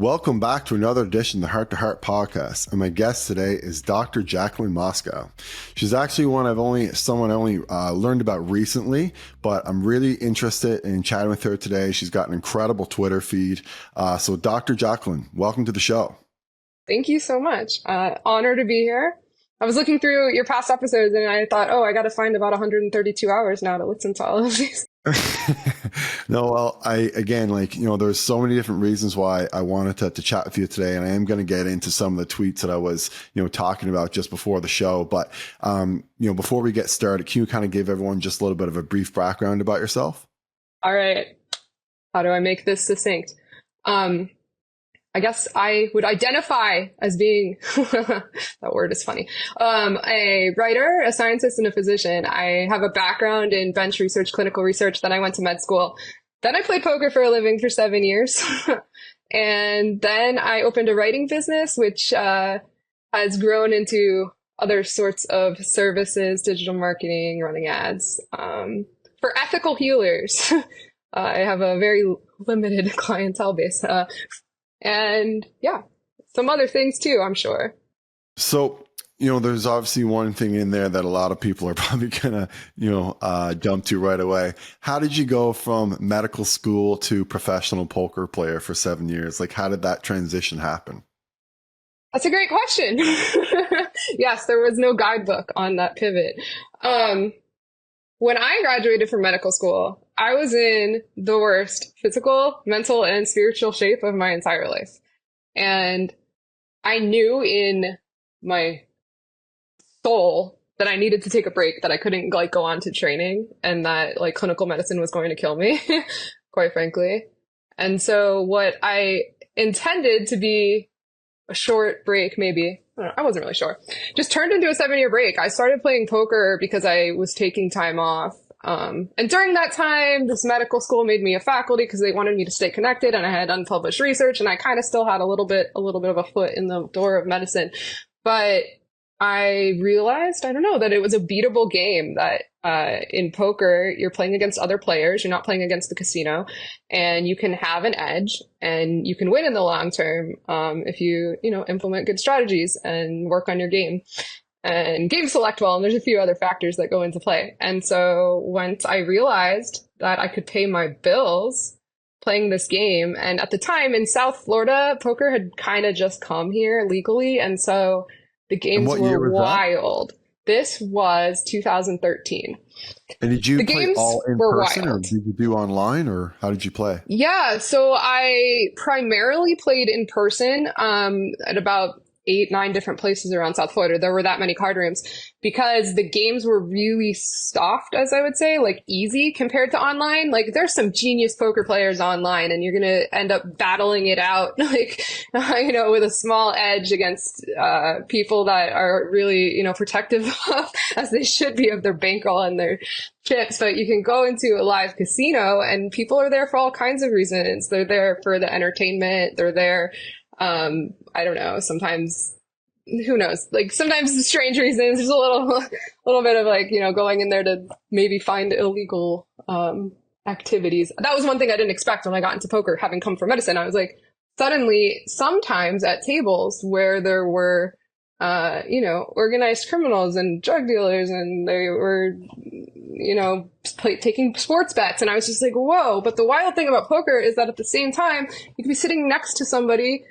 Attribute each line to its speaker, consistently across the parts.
Speaker 1: Welcome back to another edition of the Hart2Heart Podcast. And my guest today is Dr. Jaclynn Moskow. She's actually someone I only learned about recently, but I'm really interested in chatting with her today. She's got an incredible Twitter feed. So Dr. Jaclynn, welcome to the show.
Speaker 2: Thank you so much. Honor to be here. I was looking through your past episodes and I thought, I got to find about 132 hours now to listen to all of these.
Speaker 1: No, well, there's so many different reasons why I wanted to chat with you today. And I am going to get into some of the tweets that I was, talking about just before the show. But, before we get started, can you kind of give everyone just a little bit of a brief background about yourself?
Speaker 2: All right. How do I make this succinct? I guess I would identify as being, that word is funny, a writer, a scientist, and a physician. I have a background in bench research, clinical research. Then I went to med school. Then I played poker for a living for 7 years. And then I opened a writing business, which has grown into other sorts of services, digital marketing, running ads, for ethical healers. I have a very limited clientele base. And yeah, some other things too, I'm sure.
Speaker 1: So, there's obviously one thing in there that a lot of people are probably going to, jump to right away. How did you go from medical school to professional poker player for 7 years? Like, how did that transition happen?
Speaker 2: That's a great question. Yes, there was no guidebook on that pivot. When I graduated from medical school, I was in the worst physical, mental, and spiritual shape of my entire life. And I knew in my soul that I needed to take a break, that I couldn't go on to training, and that clinical medicine was going to kill me, quite frankly. And so what I intended to be a short break, maybe, I wasn't really sure, just turned into a 7-year break. I started playing poker because I was taking time off. And during that time, this medical school made me a faculty because they wanted me to stay connected, and I had unpublished research, and I kind of still had a little bit of a foot in the door of medicine. But I realized, that it was a beatable game, that in poker, you're playing against other players. You're not playing against the casino, and you can have an edge and you can win in the long term if you, implement good strategies and work on your game. And game select well, and there's a few other factors that go into play. And so once I realized that I could pay my bills playing this game, and at the time in South Florida, poker had kind of just come here legally, and so the games were wild. This was 2013.
Speaker 1: And did you play all in person, or did you do online, or how did you play?
Speaker 2: Yeah, so I primarily played in person at about 8-9 different places around South Florida. There were that many card rooms because the games were really soft, as I would say, easy compared to online. There's some genius poker players online, and you're going to end up battling it out, with a small edge against people that are really, protective of, as they should be, of their bankroll and their chips. But you can go into a live casino and people are there for all kinds of reasons. They're there for the entertainment. They're there I don't know, sometimes, who knows, sometimes strange reasons. There's a little bit of going in there to maybe find illegal activities. That was one thing I didn't expect when I got into poker, having come from medicine. I was suddenly, sometimes at tables where there were, organized criminals and drug dealers, and they were, taking sports bets. And I was just whoa. But the wild thing about poker is that at the same time, you could be sitting next to somebody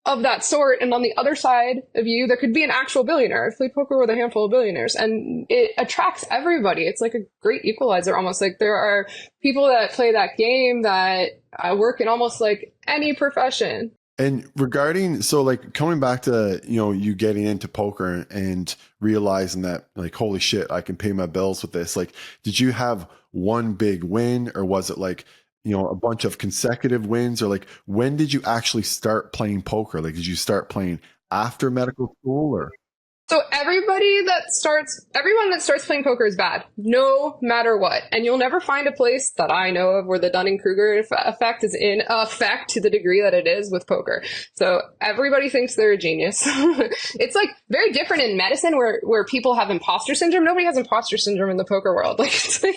Speaker 2: of that sort, and on the other side of you, there could be an actual billionaire. I've played poker with a handful of billionaires, and it attracts everybody. It's like a great equalizer, almost. There are people that play that game that work in almost any profession.
Speaker 1: And regarding, coming back to, you getting into poker and realizing that holy shit, I can pay my bills with this. Did you have one big win, or was it a bunch of consecutive wins, or when did you actually start playing poker? Did you start playing after medical school, or?
Speaker 2: So everyone that starts playing poker is bad, no matter what. And you'll never find a place that I know of where the Dunning-Kruger effect is in effect to the degree that it is with poker. So everybody thinks they're a genius. It's like very different in medicine where people have imposter syndrome. Nobody has imposter syndrome in the poker world. Like, it's like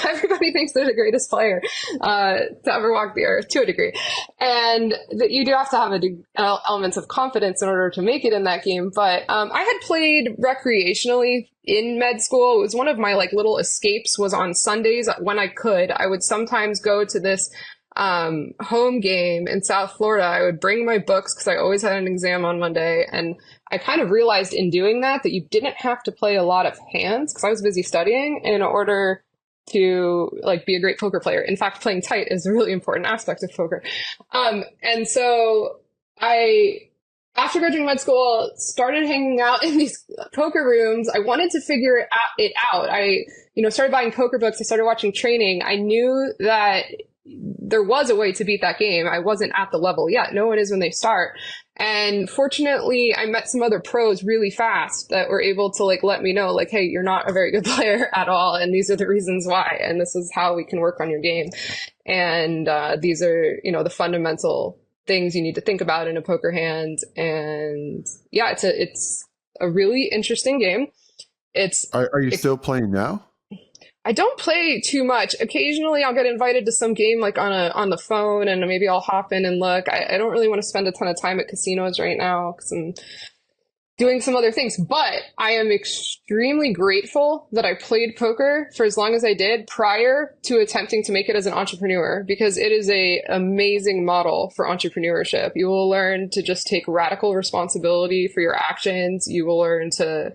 Speaker 2: everybody thinks they're the greatest player to ever walk the earth to a degree. And that you do have to have elements of confidence in order to make it in that game. But I had played recreationally in med school. It was one of my like little escapes was on Sundays when I could. I would sometimes go to this home game in South Florida. I would bring my books because I always had an exam on Monday. And I kind of realized in doing that you didn't have to play a lot of hands because I was busy studying in order to like be a great poker player. In fact, playing tight is a really important aspect of poker. And so after graduating med school, started hanging out in these poker rooms. I wanted to figure it out. I, started buying poker books. I started watching training. I knew that there was a way to beat that game. I wasn't at the level yet. No one is when they start. And fortunately, I met some other pros really fast that were able to like let me know, like, hey, you're not a very good player at all. And these are the reasons why. And this is how we can work on your game. And these are, the fundamental things you need to think about in a poker hand. And yeah, it's a really interesting game.
Speaker 1: Are you still playing now?
Speaker 2: I don't play too much. Occasionally I'll get invited to some game like on the phone and maybe I'll hop in and look. I don't really want to spend a ton of time at casinos right now because I'm doing some other things, but I am extremely grateful that I played poker for as long as I did prior to attempting to make it as an entrepreneur, because it is an amazing model for entrepreneurship. You will learn to just take radical responsibility for your actions. You will learn to,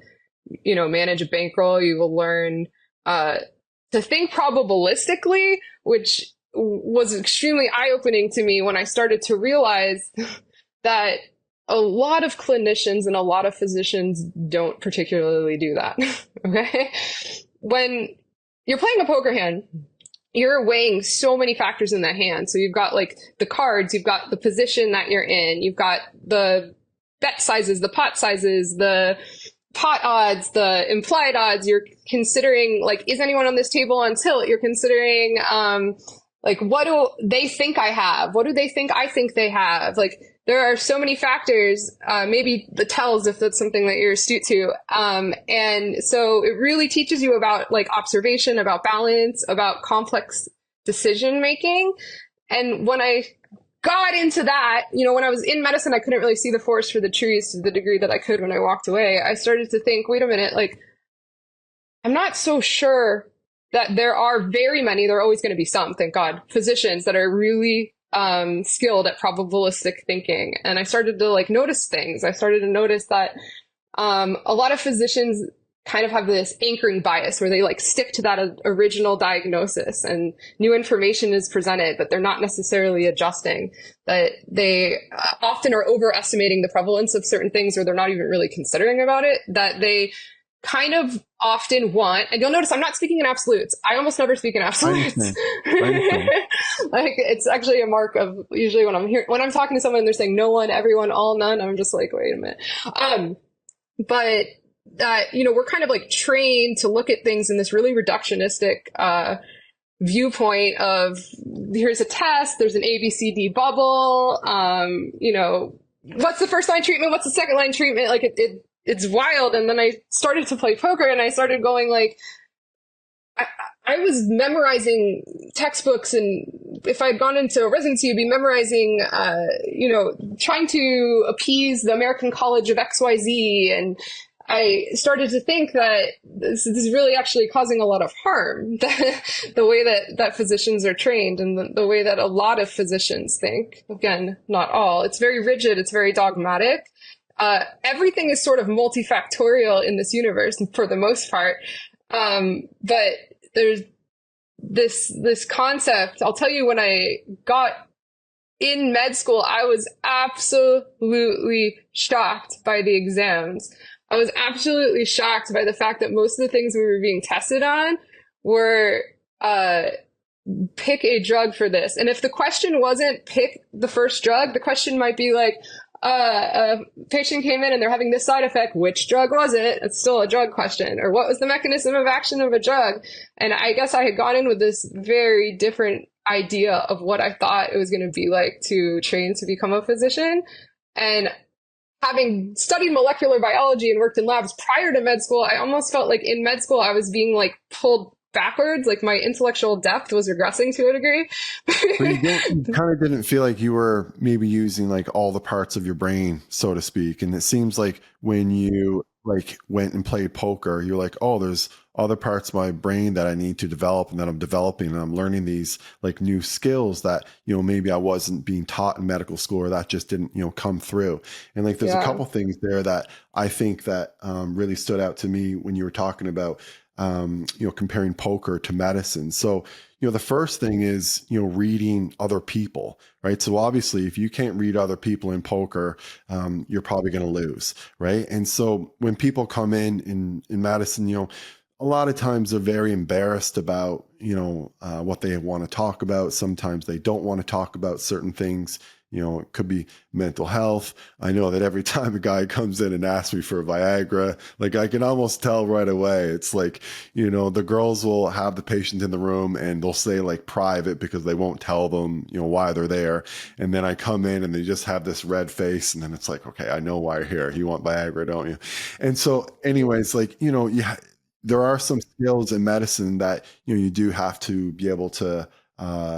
Speaker 2: manage a bankroll. You will learn to think probabilistically, which was extremely eye-opening to me when I started to realize that a lot of clinicians and a lot of physicians don't particularly do that. Okay. When you're playing a poker hand, you're weighing so many factors in that hand. So you've got like the cards, you've got the position that you're in, you've got the bet sizes, the pot sizes, the pot odds, the implied odds. You're considering like, is anyone on this table on tilt? You're considering, like, what do they think I have? What do they think I think they have? Like, there are so many factors, maybe the tells if that's something that you're astute to. And so it really teaches you about like observation, about balance, about complex decision making. And when I got into that, when I was in medicine, I couldn't really see the forest for the trees to the degree that I could when I walked away. I started to think, wait a minute, like, I'm not so sure that there are very many, there are always going to be some, thank God, physicians that are really skilled at probabilistic thinking. And I started to like notice things. I started to notice that a lot of physicians kind of have this anchoring bias where they like stick to that original diagnosis and new information is presented, but they're not necessarily adjusting, that they often are overestimating the prevalence of certain things, or they're not even really considering about it, that they kind of often want, and you'll notice I'm not speaking in absolutes. I almost never speak in absolutes. Like, it's actually a mark of usually when I'm talking to someone and they're saying no one, everyone, all, none, I'm just like, wait a minute. But we're kind of like trained to look at things in this really reductionistic viewpoint of here's a test, there's an ABCD bubble, what's the first line treatment, what's the second line treatment, like it's wild. And then I started to play poker and I started going like, I was memorizing textbooks, and if I'd gone into a residency, I'd be memorizing, trying to appease the American College of XYZ. And I started to think that this is really actually causing a lot of harm, the way that physicians are trained and the way that a lot of physicians think. Again, not all. It's very rigid. It's very dogmatic. Everything is sort of multifactorial in this universe for the most part. But there's this concept. I'll tell you, when I got in med school, I was absolutely shocked by the exams. I was absolutely shocked by the fact that most of the things we were being tested on were, pick a drug for this. And if the question wasn't pick the first drug, the question might be like, a patient came in and they're having this side effect. Which drug was it? It's still a drug question. Or what was the mechanism of action of a drug? And I guess I had gone in with this very different idea of what I thought it was going to be like to train to become a physician. And having studied molecular biology and worked in labs prior to med school, I almost felt like in med school I was being like pulled backwards, like my intellectual depth was regressing to a degree.
Speaker 1: But you kind of didn't feel like you were maybe using like all the parts of your brain, so to speak. And it seems like when you like went and played poker, you're like, oh, there's other parts of my brain that I need to develop and that I'm developing, and I'm learning these like new skills that, you know, maybe I wasn't being taught in medical school, or that just didn't, you know, come through. And like, there's a couple things there that I think that really stood out to me when you were talking about, you know, comparing poker to medicine. So, you know, the first thing is, you know, reading other people, right? So obviously if you can't read other people in poker, you're probably going to lose, right? And so when people come in medicine, you know, a lot of times they're very embarrassed about, you know, what they want to talk about. Sometimes they don't want to talk about certain things. You know, it could be mental health. I know that every time a guy comes in and asks me for a Viagra, like I can almost tell right away. It's like, you know, the girls will have the patient in the room and they'll say like private because they won't tell them, you know, why they're there. And then I come in and they just have this red face. And then it's like, okay, I know why you're here. You want Viagra, don't you? And so anyways, like, you know, there are some skills in medicine that, you know, you do have to be able to,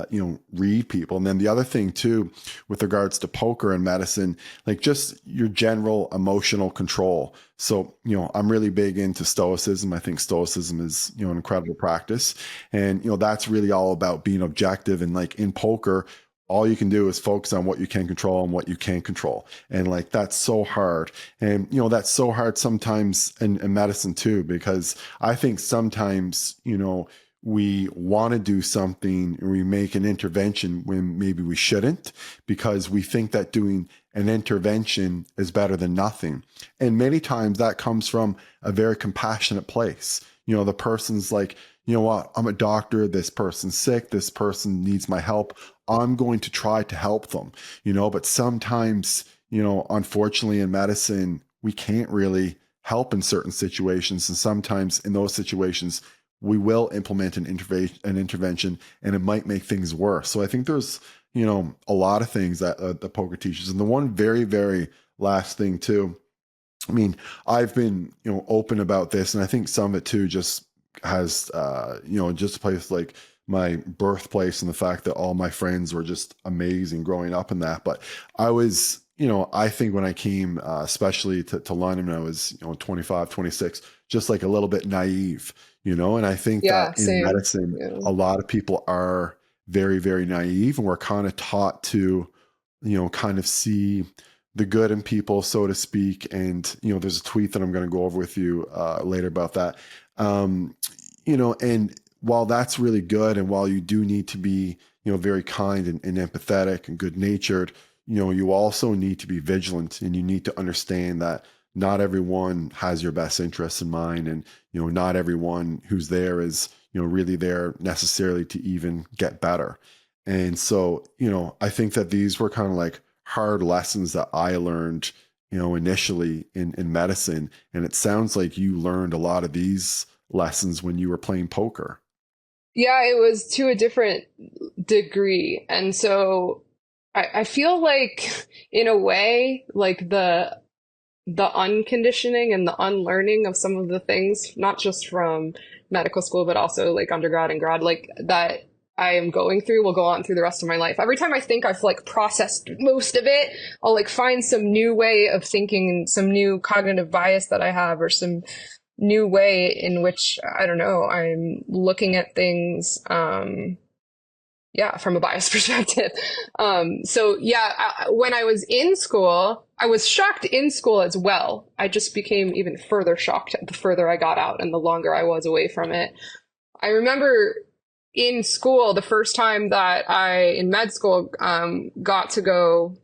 Speaker 1: you know, read people. And then the other thing too, with regards to poker and medicine, like just your general emotional control. So, you know, I'm really big into stoicism. I think stoicism is, you know, an incredible practice. And, you know, that's really all about being objective. And like in poker, all you can do is focus on what you can control and what you can't control. And like, that's so hard. And, you know, that's so hard sometimes in medicine too, because I think sometimes, you know, we want to do something and we make an intervention when maybe we shouldn't, because we think that doing an intervention is better than nothing. And many times that comes from a very compassionate place. You know, the person's like, you know what, I'm a doctor, this person's sick, this person needs my help. I'm going to try to help them, you know, but sometimes, you know, unfortunately in medicine, we can't really help in certain situations. And sometimes in those situations, we will implement an intervention and it might make things worse. So I think there's, you know, a lot of things that the poker teaches. And the one very, very last thing too, I mean, I've been, you know, open about this, and I think some of it too just has, you know, just a place like my birthplace and the fact that all my friends were just amazing growing up in that. But I was, you know, I think when I came, especially to London, when I was, you know, 25, 26, just like a little bit naive, you know, and I think that in medicine, a lot of people are very, very naive, and we're kind of taught to, you know, kind of see the good in people, so to speak. And, you know, there's a tweet that I'm going to go over with you later about that. You know, and while that's really good, and while you do need to be, you know, very kind and empathetic and good natured, you know, you also need to be vigilant, and you need to understand that not everyone has your best interests in mind. And, you know, not everyone who's there is, you know, really there necessarily to even get better. And so, you know, I think that these were kind of like hard lessons that I learned, you know, initially in medicine. And it sounds like you learned a lot of these lessons when you were playing poker.
Speaker 2: Yeah, it was to a different degree. And so I feel like in a way, like the unconditioning and the unlearning of some of the things, not just from medical school, but also like undergrad and grad, like that I am going through will go on through the rest of my life. Every time I think I've like processed most of it, I'll like find some new way of thinking and some new cognitive bias that I have, or some new way in which, I don't know, I'm looking at things, from a biased perspective. When I was in school, I was shocked in school as well. I just became even further shocked the further I got out and the longer I was away from it. I remember in school, the first time that in med school, got to go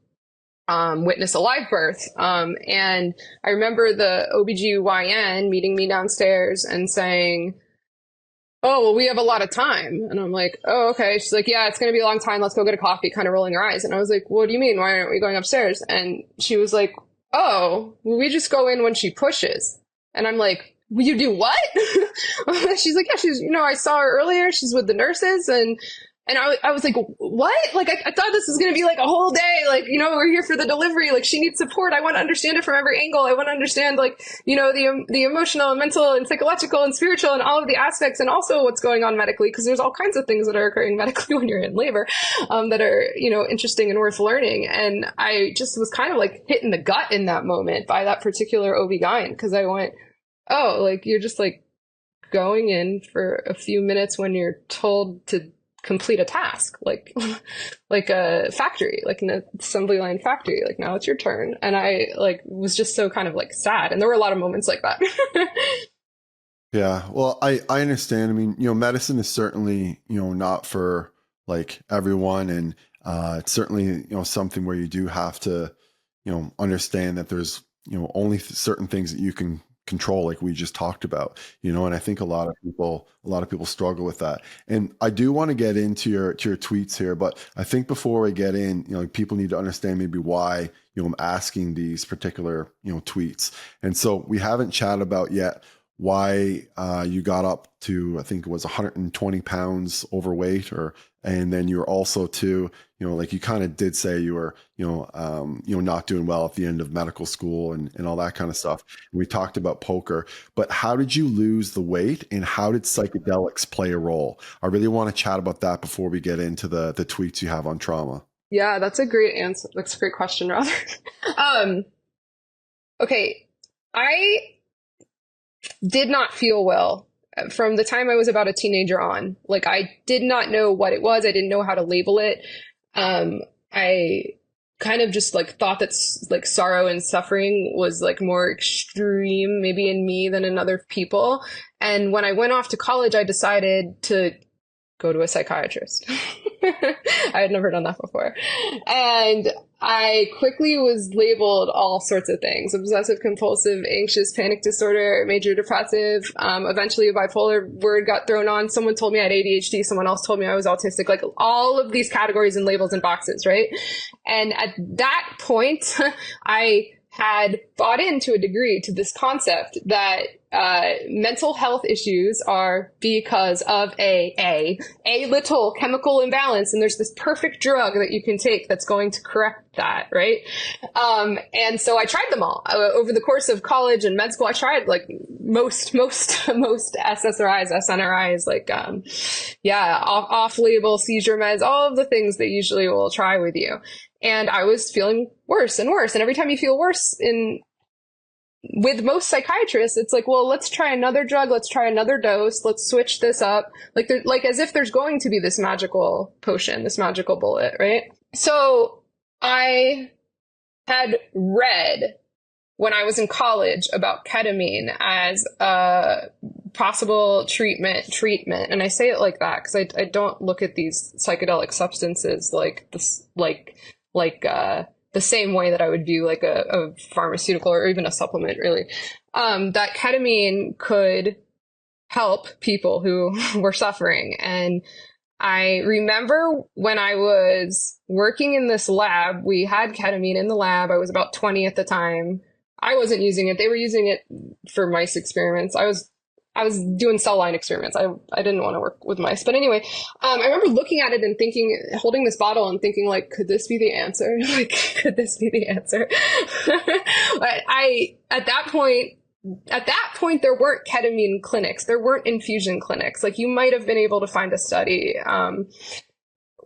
Speaker 2: witness a live birth. And I remember the OBGYN meeting me downstairs and saying, oh, well, we have a lot of time. And I'm like, oh, okay. She's like, yeah, it's going to be a long time. Let's go get a coffee, kind of rolling her eyes. And I was like, what do you mean? Why aren't we going upstairs? And she was like, oh, well, we just go in when she pushes. And I'm like, you do what? She's like, yeah, I saw her earlier. She's with the nurses. And I was like, what? Like, I thought this was going to be like a whole day. Like, we're here for the delivery. Like, she needs support. I want to understand it from every angle. I want to understand, like, the emotional and mental and psychological and spiritual and all of the aspects, and also what's going on medically, because there's all kinds of things that are occurring medically when you're in labor, that are, interesting and worth learning. And I just was kind of like hit in the gut in that moment by that particular OB-GYN, because I went, oh, like, you're just like going in for a few minutes when you're told to complete a task, like a factory, like an assembly line factory, like, now it's your turn. And I like was just so kind of like sad. And there were a lot of moments like that.
Speaker 1: Yeah. Well, I understand. I mean, medicine is certainly, not for like everyone. And it's certainly, something where you do have to, understand that there's, only certain things that you can control, like we just talked about, and I think a lot of people struggle with that. And I do want to get into your tweets here, but I think before we get in, people need to understand maybe why, I'm asking these particular, tweets. And so we haven't chatted about yet why you got up to, I think it was 120 pounds overweight, and then you were also too, like you kind of did say you were, not doing well at the end of medical school and all that kind of stuff. And we talked about poker, but how did you lose the weight, and how did psychedelics play a role? I really want to chat about that before we get into the tweets you have on trauma.
Speaker 2: Yeah, that's a great answer. That's a great question, rather. Okay. I did not feel well from the time I was about a teenager on. Like, I did not know what it was. I didn't know how to label it. I kind of just like thought that like sorrow and suffering was like more extreme maybe in me than in other people. And when I went off to college, I decided to go to a psychiatrist. I had never done that before. And I quickly was labeled all sorts of things: obsessive compulsive, anxious, panic disorder, major depressive. Eventually a bipolar word got thrown on. Someone told me I had ADHD. Someone else told me I was autistic. Like, all of these categories and labels and boxes, right? And at that point, I had bought into a degree to this concept that mental health issues are because of a little chemical imbalance, and there's this perfect drug that you can take that's going to correct that, right? And so I tried them all over the course of college and med school. I tried like most SSRIs, SNRIs, like off-label seizure meds, all of the things they usually will try with you. And I was feeling worse and worse. And every time you feel worse with most psychiatrists, it's like, well, let's try another drug. Let's try another dose. Let's switch this up. Like as if there's going to be this magical potion, this magical bullet, right? So I had read when I was in college about ketamine as a possible treatment. And I say it like that because I don't look at these psychedelic substances like this, the same way that I would view like a pharmaceutical or even a supplement, really. That ketamine could help people who were suffering. And I remember when I was working in this lab, we had ketamine in the lab. I was about 20 at the time. I wasn't using it. They were using it for mice experiments. I was doing cell line experiments. I didn't want to work with mice. But anyway, I remember looking at it and thinking, holding this bottle and thinking, like, could this be the answer? Like, could this be the answer? But at that point, there weren't ketamine clinics. There weren't infusion clinics. Like, you might have been able to find a study.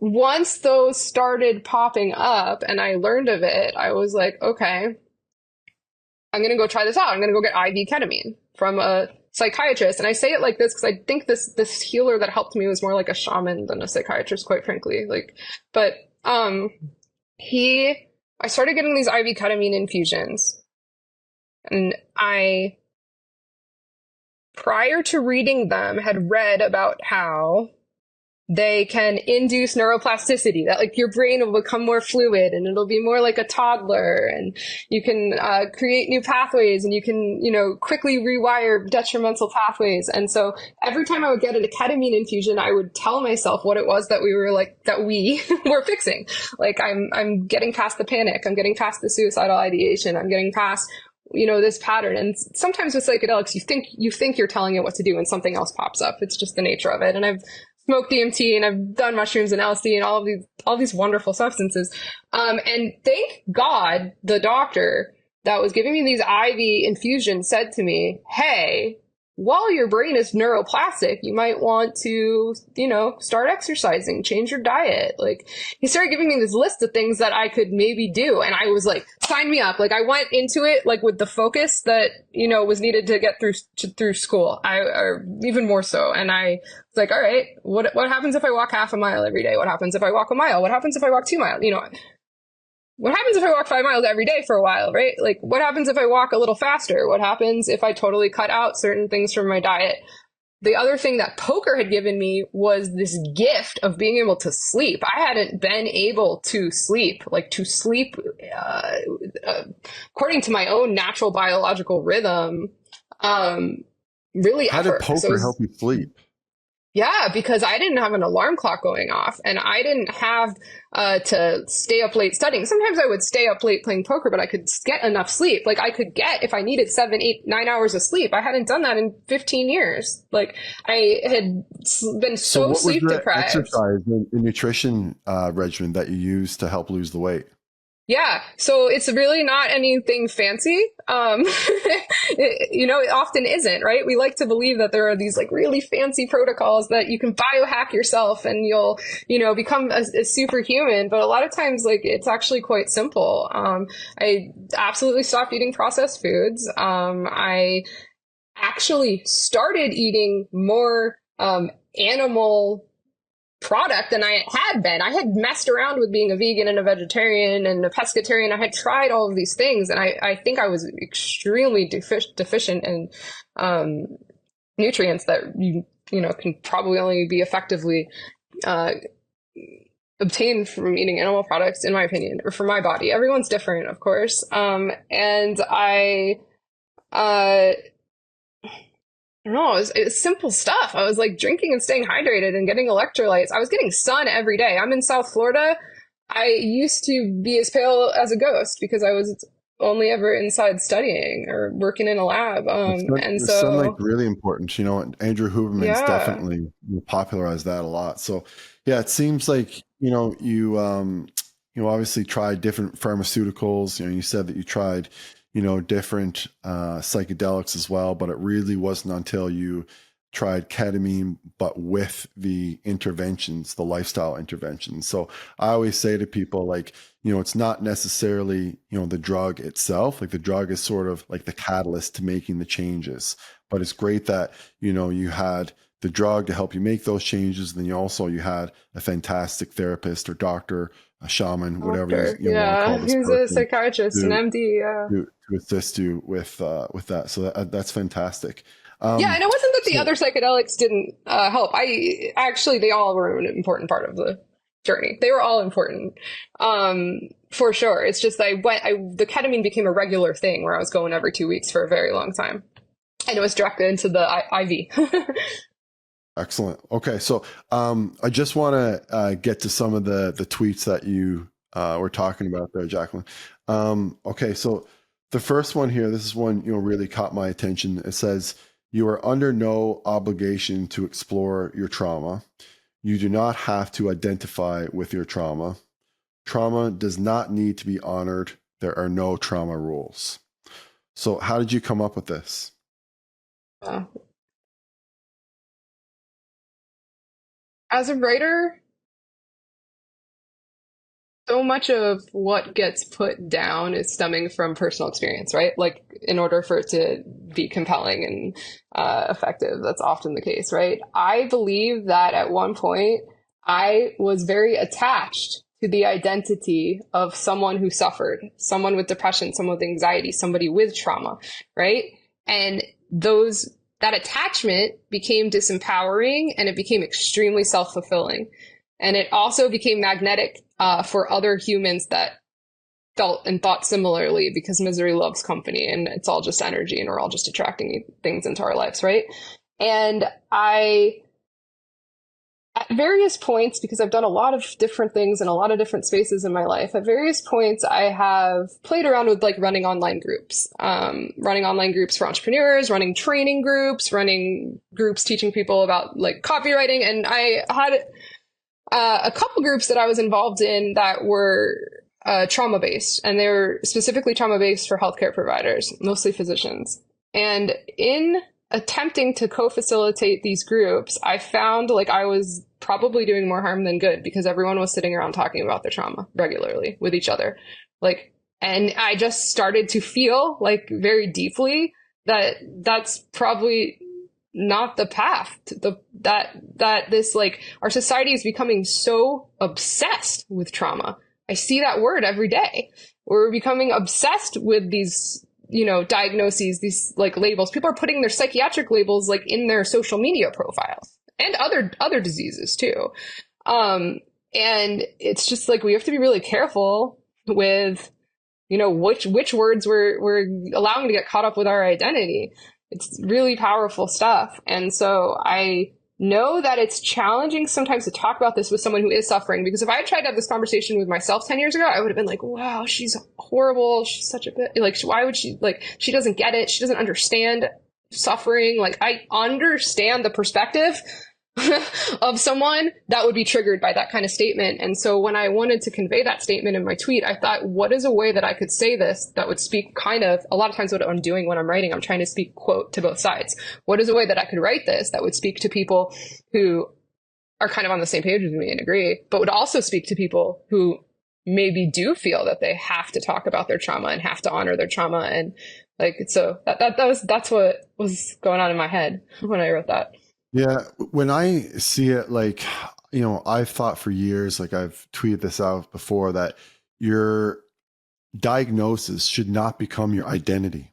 Speaker 2: Once those started popping up and I learned of it, I was like, okay, I'm going to go try this out. I'm going to go get IV ketamine from a psychiatrist. And I say it like this because I think this healer that helped me was more like a shaman than a psychiatrist, quite frankly. I started getting these IV ketamine infusions, and I, prior to reading them, had read about how they can induce neuroplasticity, that like your brain will become more fluid and it'll be more like a toddler, and you can create new pathways, and you can, you know, quickly rewire detrimental pathways. And so every time I would get a ketamine infusion, I would tell myself what it was that we were fixing. Like I'm getting past the panic, I'm getting past the suicidal ideation, I'm getting past, you know, this pattern. And sometimes with psychedelics, you think you're telling it what to do and something else pops up. It's just the nature of it. And I've smoked DMT and I've done mushrooms and LSD and all these wonderful substances. And thank God the doctor that was giving me these IV infusions said to me, hey, while your brain is neuroplastic, you might want to, you know, start exercising, change your diet. Like, he started giving me this list of things that I could maybe do. And I was like, sign me up. Like, I went into it like with the focus that, you know, was needed to get through school. Or even more so. And I was like, all right, what happens if I walk half a mile every day? What happens if I walk a mile? What happens if I walk 2 miles? You know, what happens if I walk 5 miles every day for a while, right? Like, what happens if I walk a little faster? What happens if I totally cut out certain things from my diet? The other thing that poker had given me was this gift of being able to sleep. I hadn't been able to sleep, according to my own natural biological rhythm, really
Speaker 1: How
Speaker 2: ever.
Speaker 1: did poker help you sleep?
Speaker 2: Yeah, because I didn't have an alarm clock going off, and I didn't have to stay up late studying. Sometimes I would stay up late playing poker, but I could get enough sleep. Like, I could get, if I needed 7, 8, 9 hours of sleep. I hadn't done that in 15 years. Like, I had been so sleep deprived.
Speaker 1: What was the exercise and nutrition regimen that you used to help lose the weight?
Speaker 2: Yeah, so it's really not anything fancy. You know, it often isn't, right? We like to believe that there are these like really fancy protocols that you can biohack yourself and you'll, you know, become a superhuman. But a lot of times, like, it's actually quite simple. I absolutely stopped eating processed foods. I actually started eating more animal product than I had been. I had messed around with being a vegan and a vegetarian and a pescatarian. I had tried all of these things, and I think I was extremely deficient in nutrients that you know can probably only be effectively obtained from eating animal products, in my opinion, or for my body. Everyone's different, of course. And I don't know, it was simple stuff. I was like drinking and staying hydrated and getting electrolytes. I was getting sun every day. I'm in South Florida. I used to be as pale as a ghost because I was only ever inside studying or working in a lab. And so
Speaker 1: sunlight really important. You know, Andrew Huberman's definitely popularized that a lot. So yeah, it seems like, you know, you obviously tried different pharmaceuticals. You know, you said that you tried, you know, different psychedelics as well, but it really wasn't until you tried ketamine, but with the interventions, the lifestyle interventions. So I always say to people, like, you know, it's not necessarily, you know, the drug itself. Like, the drug is sort of like the catalyst to making the changes, but it's great that, you know, you had the drug to help you make those changes. And then you had a fantastic therapist or doctor, a shaman, whatever you want to call this
Speaker 2: he's a psychiatrist, an MD,
Speaker 1: to assist you with that. So that's fantastic.
Speaker 2: And it wasn't that the other psychedelics didn't help. They all were an important part of the journey. They were all important, for sure. It's just the ketamine became a regular thing where I was going every 2 weeks for a very long time, and it was directed into the IV.
Speaker 1: Excellent. Okay, so I just want to get to some of the tweets that you were talking about there, Jaclynn. Okay, so the first one here, this is one, you know, really caught my attention. It says, "You are under no obligation to explore your trauma. You do not have to identify with your trauma. Trauma does not need to be honored. There are no trauma rules." So how did you come up with this?
Speaker 2: As a writer, so much of what gets put down is stemming from personal experience, right? Like, in order for it to be compelling and effective, that's often the case, right? I believe that at one point I was very attached to the identity of someone who suffered, someone with depression, someone with anxiety, somebody with trauma, right? And those that attachment became disempowering, and it became extremely self-fulfilling. And it also became magnetic for other humans that felt and thought similarly, because misery loves company, and it's all just energy, and we're all just attracting things into our lives, right? And at various points, because I've done a lot of different things in a lot of different spaces in my life, at various points I have played around with like running online groups for entrepreneurs, running training groups, running groups teaching people about like copywriting. And I had a couple groups that I was involved in that were trauma-based, and they were specifically trauma-based for healthcare providers, mostly physicians. And in attempting to co-facilitate these groups, I found like I was probably doing more harm than good, because everyone was sitting around talking about their trauma regularly with each other. And I just started to feel like very deeply that that's probably not the path to that this, like, our society is becoming so obsessed with trauma. I see that word every day. We're becoming obsessed with these, diagnoses, these like labels. People are putting their psychiatric labels like in their social media profiles, and other diseases too. And it's just like, we have to be really careful with, which words we're allowing to get caught up with our identity. It's really powerful stuff. And so I know that it's challenging sometimes to talk about this with someone who is suffering, because if I had tried to have this conversation with myself 10 years ago, I would have been like, wow, she's horrible. She's such a bit like, why would she, like, she doesn't get it. She doesn't understand suffering. Like, I understand the perspective of someone that would be triggered by that kind of statement. And so when I wanted to convey that statement in my tweet, I thought, what is a way that I could say this that would speak kind of, a lot of times what I'm doing when I'm writing, I'm trying to speak quote to both sides. What is a way that I could write this that would speak to people who are kind of on the same page with me and agree, but would also speak to people who maybe do feel that they have to talk about their trauma and have to honor their trauma. And like, so that's what was going on in my head when I wrote that.
Speaker 1: Yeah, when I see it, like, I've thought for years, like I've tweeted this out before, that your diagnosis should not become your identity.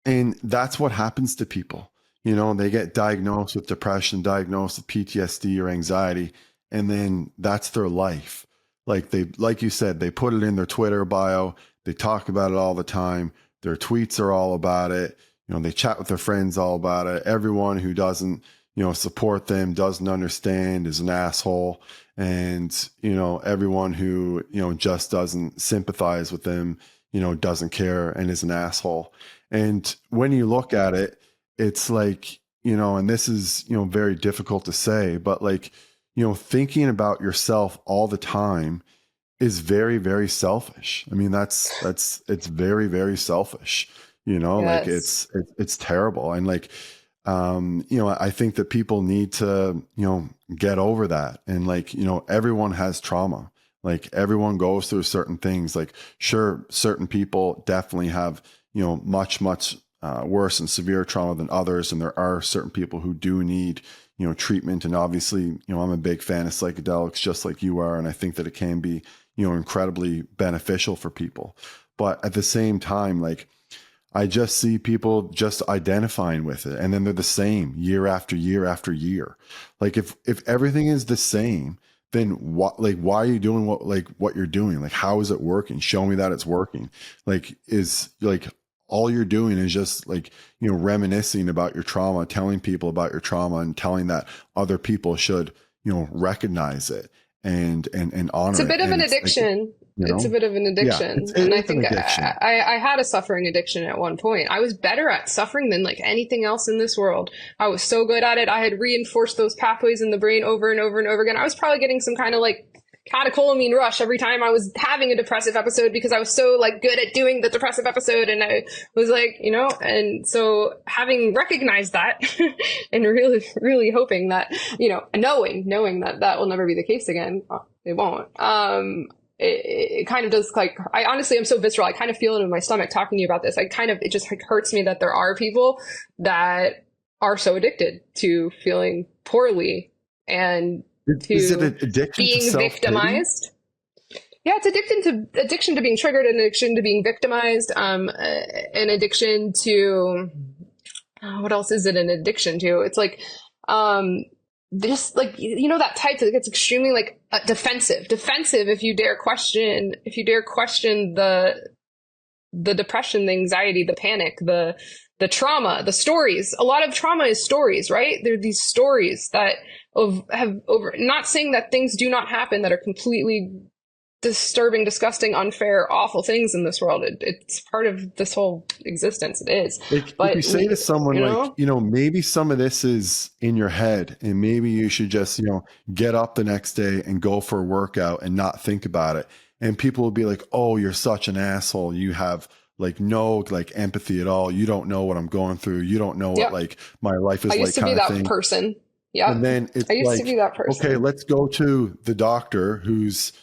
Speaker 1: And that's what happens to people. They get diagnosed with depression, diagnosed with PTSD or anxiety, and then that's their life. Like you said, they put it in their Twitter bio, they talk about it all the time, their tweets are all about it. They chat with their friends all about it. Everyone who doesn't, support them, doesn't understand, is an asshole. And, everyone who, just doesn't sympathize with them, doesn't care and is an asshole. And when you look at it, it's like, and this is, very difficult to say, but like, thinking about yourself all the time is very, very selfish. I mean, it's very, very selfish. Yes. Like it's terrible. And like, I think that people need to, get over that. And like, everyone has trauma. Like everyone goes through certain things. Like, sure, certain people definitely have, much, much worse and severe trauma than others. And there are certain people who do need, treatment. And obviously, I'm a big fan of psychedelics, just like you are. And I think that it can be, incredibly beneficial for people. But at the same time, like, I just see people just identifying with it, and then they're the same year after year after year. Like if everything is the same, then what? Like, why are you doing what you're doing? Like, how is it working? Show me that it's working. Like, is like all you're doing is just like, reminiscing about your trauma, telling people about your trauma, and telling that other people should, recognize it and honor it.
Speaker 2: It's a bit of an addiction. It's a bit of an addiction.
Speaker 1: Yeah,
Speaker 2: and I think I had a suffering addiction at one point. I was better at suffering than like anything else in this world. I was so good at it. I had reinforced those pathways in the brain over and over and over again. I was probably getting some kind of like catecholamine rush every time I was having a depressive episode, because I was so like good at doing the depressive episode. And I was like, and so having recognized that and really, really hoping that, knowing that that will never be the case again, it won't. It kind of does, like, I honestly am so visceral. I kind of feel it in my stomach talking to you about this. It just hurts me that there are people that are so addicted to feeling poorly and
Speaker 1: is it an addiction
Speaker 2: being
Speaker 1: to
Speaker 2: victimized. Yeah, it's addiction to being triggered, an addiction to being victimized, an addiction to what else is it an addiction to? It's like, just like, that type that gets extremely like defensive if you dare question, the depression, the anxiety, the panic, the trauma, the stories. A lot of trauma is stories, right? There are these stories that have over, not saying that things do not happen that are completely disturbing, disgusting, unfair, awful things in this world. It's part of this whole existence. It is.
Speaker 1: But if you say to someone maybe some of this is in your head and maybe you should just, get up the next day and go for a workout and not think about it. And people will be like, oh, you're such an asshole. You have like no like empathy at all. You don't know what I'm going through. You don't know what like my life is like.
Speaker 2: I used to be that person. Yeah.
Speaker 1: And then it's
Speaker 2: I used to be that person.
Speaker 1: Okay, let's go to the doctor who's,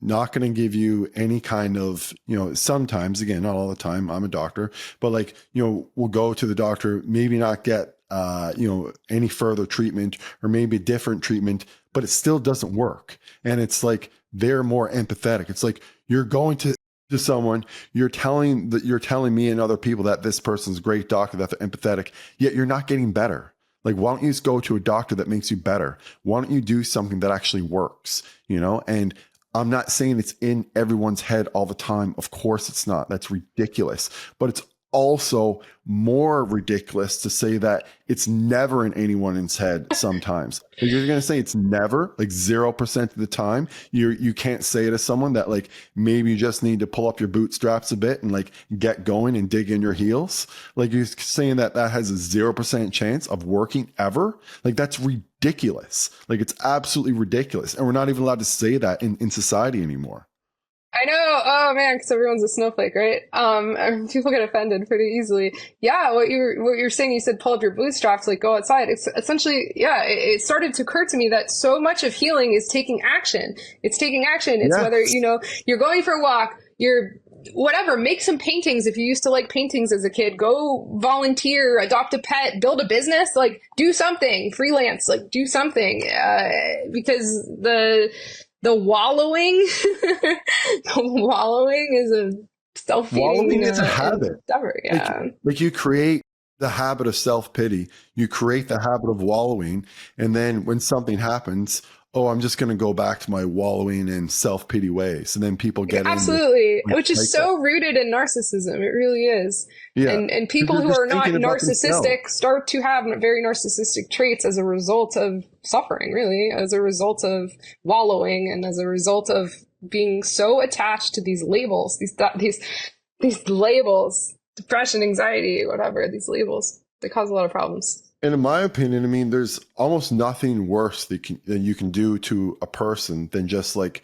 Speaker 1: not going to give you any kind of, sometimes, again, not all the time, I'm a doctor, but like, we'll go to the doctor, maybe not get, any further treatment or maybe different treatment, but it still doesn't work. And it's like, they're more empathetic. It's like, you're going to someone, you're telling me and other people that this person's a great doctor, that they're empathetic, yet you're not getting better. Like, why don't you just go to a doctor that makes you better? Why don't you do something that actually works, and I'm not saying it's in everyone's head all the time. Of course it's not. That's ridiculous. But it's also more ridiculous to say that it's never in anyone's head sometimes. If you're going to say it's never, like 0% of the time, you can't say to someone that like maybe you just need to pull up your bootstraps a bit and like get going and dig in your heels. Like you're saying that has a 0% chance of working ever. Like that's ridiculous. Like it's absolutely ridiculous. And we're not even allowed to say that in society anymore.
Speaker 2: I know. Oh man, because everyone's a snowflake, right? People get offended pretty easily. Yeah, what you're saying, you said pull up your bootstraps, like go outside. It's essentially, it started to occur to me that so much of healing is taking action. It's taking action. It's whether, you're going for a walk, you're whatever, make some paintings. If you used to like paintings as a kid, go volunteer, adopt a pet, build a business, like do something, freelance, like do something, because the wallowing, is a self-feeding.
Speaker 1: Wallowing is a habit.
Speaker 2: Endeavor, yeah.
Speaker 1: Like you create the habit of self-pity. You create the habit of wallowing. And then when something happens, oh, I'm just going to go back to my wallowing and self-pity ways. And then people get
Speaker 2: absolutely, which is so rooted in narcissism. It really is. Yeah. And people who are not narcissistic start to have very narcissistic traits as a result of suffering, really, as a result of wallowing and as a result of being so attached to these labels, these labels, depression, anxiety, whatever, these labels, they cause a lot of problems.
Speaker 1: And in my opinion, I mean, there's almost nothing worse that you can do to a person than just like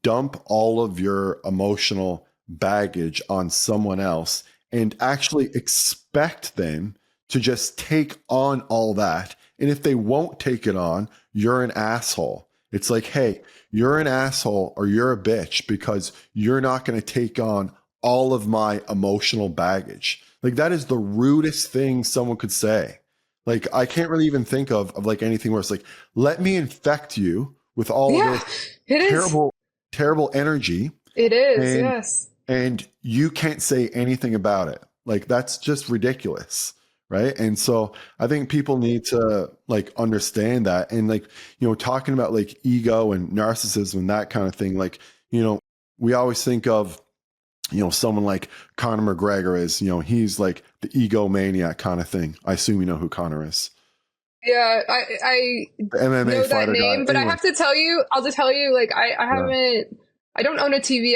Speaker 1: dump all of your emotional baggage on someone else and actually expect them to just take on all that. And if they won't take it on, you're an asshole. It's like, hey, you're an asshole or you're a bitch because you're not going to take on all of my emotional baggage. Like that is the rudest thing someone could say. Like, I can't really even think of like anything worse. Like, let me infect you with all of this terrible energy.
Speaker 2: It is, yes.
Speaker 1: And you can't say anything about it. Like, that's just ridiculous, right? And so I think people need to like understand that. And like, talking about like ego and narcissism and that kind of thing, like, we always think of, someone like Conor McGregor is, he's like the egomaniac kind of thing. I assume you know who Conor is.
Speaker 2: Yeah, I
Speaker 1: MMA
Speaker 2: know that name,
Speaker 1: guy.
Speaker 2: but anyway. I'll just tell you, like, I don't own a TV.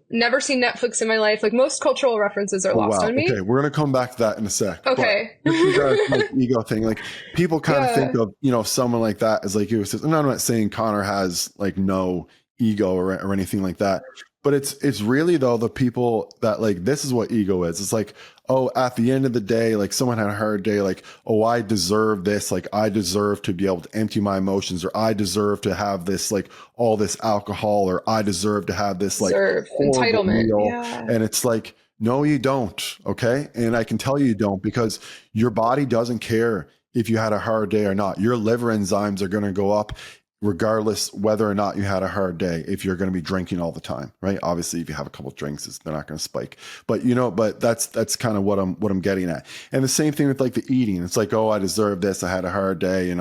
Speaker 2: Never seen Netflix in my life. Like most cultural references are lost on me.
Speaker 1: Okay, we're going to come back to that in a sec.
Speaker 2: Okay.
Speaker 1: But this is like ego thing. Like people kind of think of, someone like that as like, and I'm not saying Conor has like no ego or anything like that. But it's really though the people that like, this is what ego is. It's like, oh, at the end of the day, like someone had a hard day, like, oh, I deserve this. Like I deserve to be able to empty my emotions, or I deserve to have this, like all this alcohol, or I deserve to have this like
Speaker 2: entitlement.
Speaker 1: Yeah. And it's like, no, you don't. Okay. And I can tell you don't, because your body doesn't care if you had a hard day or not. Your liver enzymes are going to go up regardless whether or not you had a hard day, if you're going to be drinking all the time, right? Obviously, if you have a couple of drinks, they're not going to spike. But but that's kind of what I'm getting at. And the same thing with like the eating. It's like, oh, I deserve this. I had a hard day.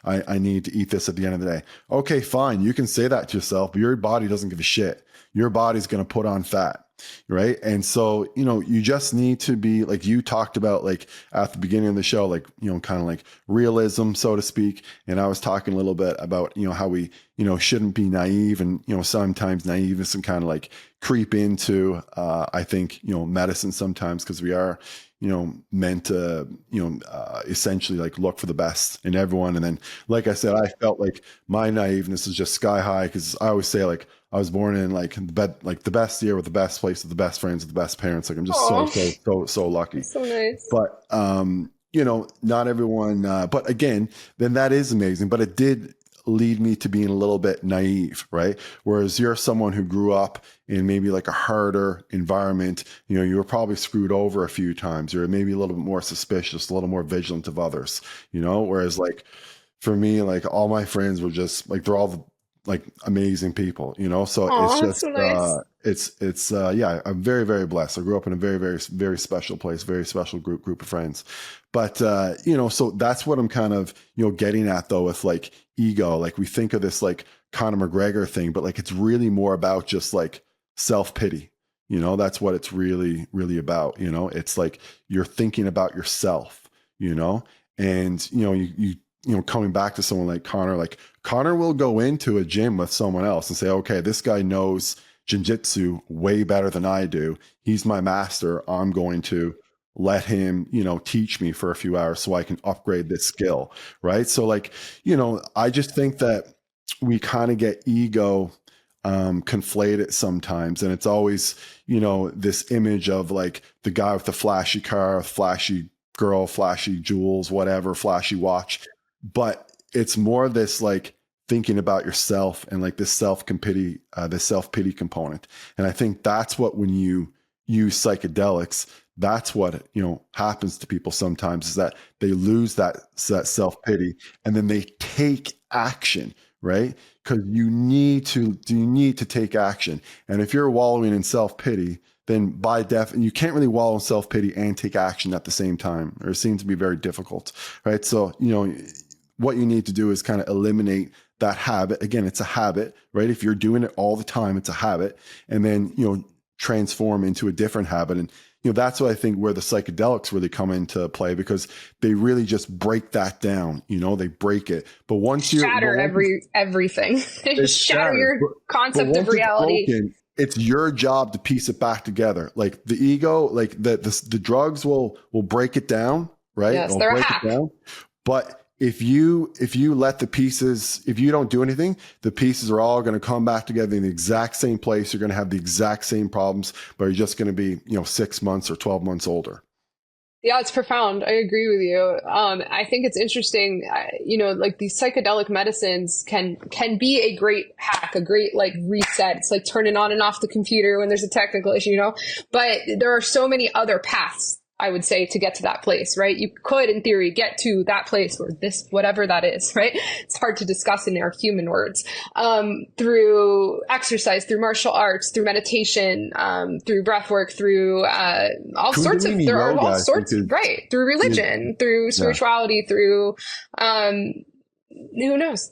Speaker 1: I need to eat this at the end of the day. Okay, fine. You can say that to yourself, but your body doesn't give a shit. Your body's going to put on fat. Right. And so, you just need to be like you talked about, like at the beginning of the show, like, kind of like realism, so to speak. And I was talking a little bit about, how we, shouldn't be naive, and, sometimes naiveness and kind of like creep into, I think, medicine sometimes, because we are, meant to, essentially like look for the best in everyone. And then, like I said, I felt like my naiveness is just sky high, because I always say, like, I was born in like the best year with the best place with the best friends with the best parents. Like, I'm just so lucky.
Speaker 2: That's so nice.
Speaker 1: But not everyone. But again, then that is amazing. But it did lead me to being a little bit naive, right? Whereas you're someone who grew up in maybe like a harder environment. You were probably screwed over a few times. You're maybe a little bit more suspicious, a little more vigilant of others. Whereas like for me, like all my friends were just like, they're all like amazing people, so it's just, so nice. It's yeah, I'm very, very blessed. I grew up in a very, very, very special place, very special group of friends. But, so that's what I'm kind of, getting at though, with like ego. Like we think of this like Conor McGregor thing, but like, it's really more about just like self-pity, that's what it's really, really about. It's like, you're thinking about yourself, and, coming back to someone like Conor will go into a gym with someone else and say, okay, this guy knows jiu-jitsu way better than I do. He's my master. I'm going to let him, teach me for a few hours so I can upgrade this skill. Right. So like, I just think that we kind of get ego conflated sometimes. And it's always, this image of like the guy with the flashy car, flashy girl, flashy jewels, whatever, flashy watch. But it's more this like thinking about yourself and like this self-pity component. And I think that's what, when you use psychedelics, that's what, happens to people sometimes, is that they lose that self-pity, and then they take action, right? Because you need to take action. And if you're wallowing in self-pity, then by definition, you can't really wallow in self-pity and take action at the same time, or it seems to be very difficult, right? So, what you need to do is kind of eliminate that habit. Again, it's a habit, right? If you're doing it all the time, it's a habit, and then, transform into a different habit. And, that's what I think where the psychedelics really come into play, because they really just break that down, they break it. But once you
Speaker 2: shatter everything, they just shatter your concept of reality.
Speaker 1: It's your job to piece it back together. Like the ego, like the drugs will break it down, right?
Speaker 2: Yes, they're a hack.
Speaker 1: But if you let the pieces, if you don't do anything, the pieces are all going to come back together in the exact same place. You're going to have the exact same problems, but you're just going to be, 6 months or 12 months older.
Speaker 2: Yeah, it's profound. I agree with you. I think it's interesting, like these psychedelic medicines can be a great hack, a great like reset. It's like turning on and off the computer when there's a technical issue, but there are so many other paths, I would say, to get to that place, right? You could, in theory, get to that place, or this, whatever that is, right? It's hard to discuss in our human words, through exercise, through martial arts, through meditation, through breath work, through, all sorts of through religion, through spirituality, through, who knows?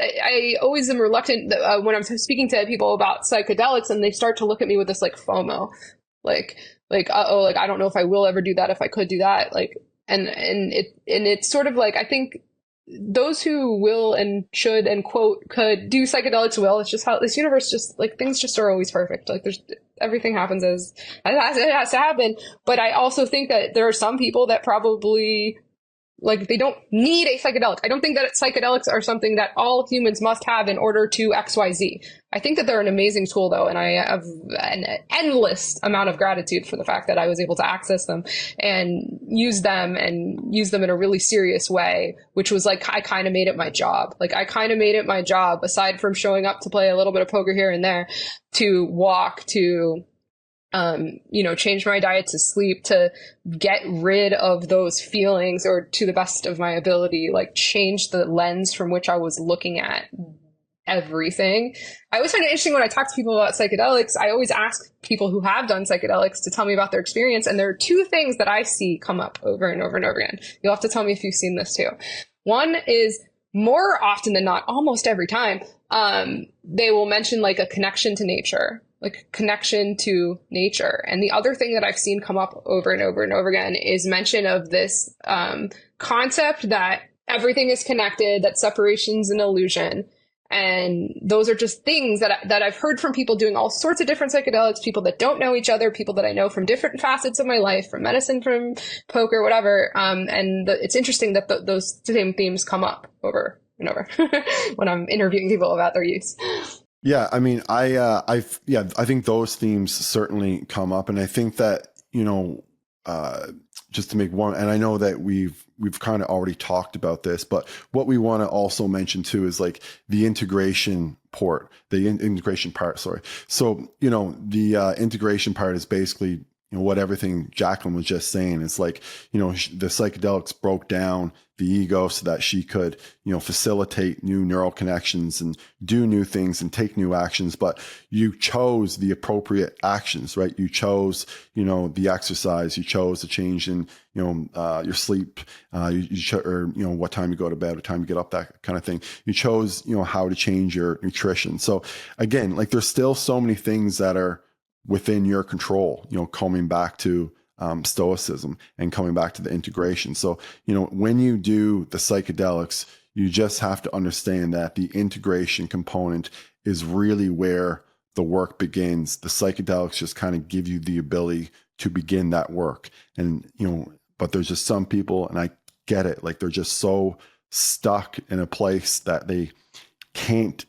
Speaker 2: I always am reluctant when I'm speaking to people about psychedelics, and they start to look at me with this like FOMO, like, I don't know if I will ever do that, if I could do that. Like, and it's sort of like, I think those who will and should and quote could do psychedelics will. It's just how this universe just like things just are always perfect. Like everything happens as it has to happen. But I also think that there are some people that probably like they don't need a psychedelic. I don't think that psychedelics are something that all humans must have in order to XYZ. I think that they're an amazing tool though, and I have an endless amount of gratitude for the fact that I was able to access them and use them in a really serious way, which was like, I kind of made it my job. Like I kind of made it my job, aside from showing up to play a little bit of poker here and there, to walk, to change my diet to sleep, to get rid of those feelings, or to the best of my ability, like change the lens from which I was looking at everything. I always find it interesting when I talk to people about psychedelics. I always ask people who have done psychedelics to tell me about their experience. And there are two things that I see come up over and over and over again. You'll have to tell me if you've seen this too. One is, more often than not, almost every time, they will mention like a connection to nature, like connection to nature. And the other thing that I've seen come up over and over and over again is mention of this concept that everything is connected, that separation's an illusion. And those are just things that I've heard from people doing all sorts of different psychedelics, people that don't know each other, people that I know from different facets of my life, from medicine, from poker, whatever. It's interesting that those same themes come up over and over when I'm interviewing people about their use.
Speaker 1: Yeah, I mean, I think those themes certainly come up, and I think that, just to make one, and I know that we've kind of already talked about this, but what we want to also mention too is like the integration part. Sorry. So, the integration part is basically, what everything Jaclynn was just saying. It's like, the psychedelics broke down the ego so that she could, facilitate new neural connections and do new things and take new actions. But you chose the appropriate actions, right? You chose, the exercise, you chose the change in, your sleep, what time you go to bed, what time you get up, that kind of thing. You chose, how to change your nutrition. So again, like there's still so many things that are within your control, coming back to stoicism and coming back to the integration. So, when you do the psychedelics, you just have to understand that the integration component is really where the work begins. The psychedelics just kind of give you the ability to begin that work. And, but there's just some people, and I get it, like they're just so stuck in a place that they can't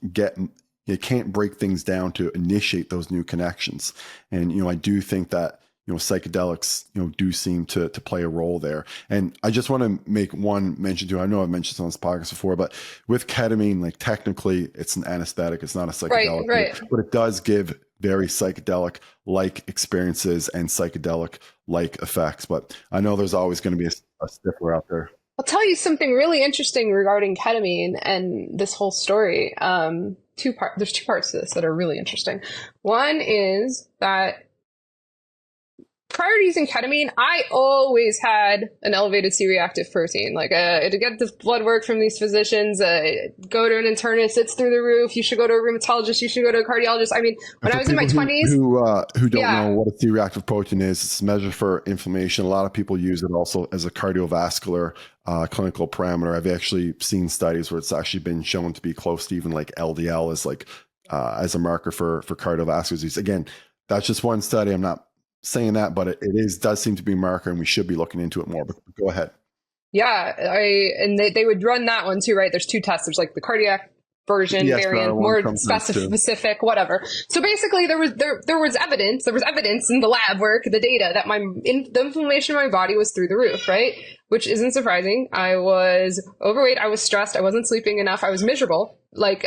Speaker 1: break things down to initiate those new connections. And, I do think that, psychedelics, do seem to play a role there. And I just want to make one mention too. I know I've mentioned this on this podcast before, but with ketamine, like technically it's an anesthetic. It's not a psychedelic,
Speaker 2: right.
Speaker 1: But it does give very psychedelic-like experiences and psychedelic-like effects. But I know there's always going to be a stickler out there.
Speaker 2: I'll tell you something really interesting regarding ketamine and this whole story. There's two parts to this that are really interesting. One is that prior to using ketamine, I always had an elevated C-reactive protein. Like, to get this blood work from these physicians, go to an internist, it's through the roof. You should go to a rheumatologist. You should go to a cardiologist. I mean, when I was in my 20s.
Speaker 1: Who don't know what a C-reactive protein is, it's a measure for inflammation. A lot of people use it also as a cardiovascular clinical parameter. I've actually seen studies where it's actually been shown to be close to even like LDL as like as a marker for cardiovascular disease. Again, that's just one study. I'm not saying that, but it does seem to be a marker, and we should be looking into it more. But go ahead.
Speaker 2: Yeah, they would run that one too, right? There's two tests. There's like the cardiac version, variant, more specific, whatever. So basically, there was evidence. There was evidence in the lab work, the data, that the inflammation in my body was through the roof, right? Which isn't surprising. I was overweight. I was stressed. I wasn't sleeping enough. I was miserable. Like,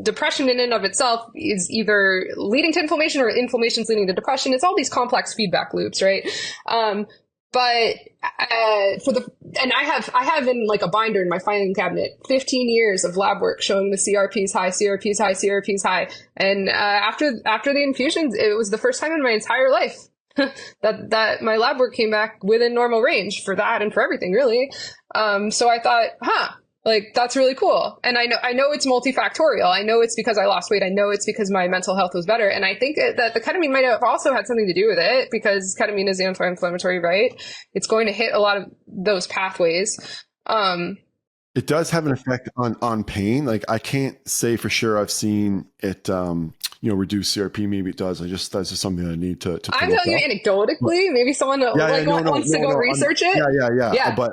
Speaker 2: depression in and of itself is either leading to inflammation or inflammation's leading to depression. It's all these complex feedback loops, right? But I have in like a binder in my filing cabinet 15 years of lab work showing the CRPs high, CRPs high, CRPs high. And after the infusions, it was the first time in my entire life that my lab work came back within normal range for that and for everything, really. So I thought, like, that's really cool. And I know it's multifactorial. I know it's because I lost weight. I know it's because my mental health was better. And I think that the ketamine might have also had something to do with it, because ketamine is anti-inflammatory, right? It's going to hit a lot of those pathways.
Speaker 1: It does have an effect on pain. Like, I can't say for sure I've seen it, reduce CRP. Maybe it does. That's just something I need to
Speaker 2: I'm telling you anecdotally. Maybe someone wants to go research it.
Speaker 1: Yeah. But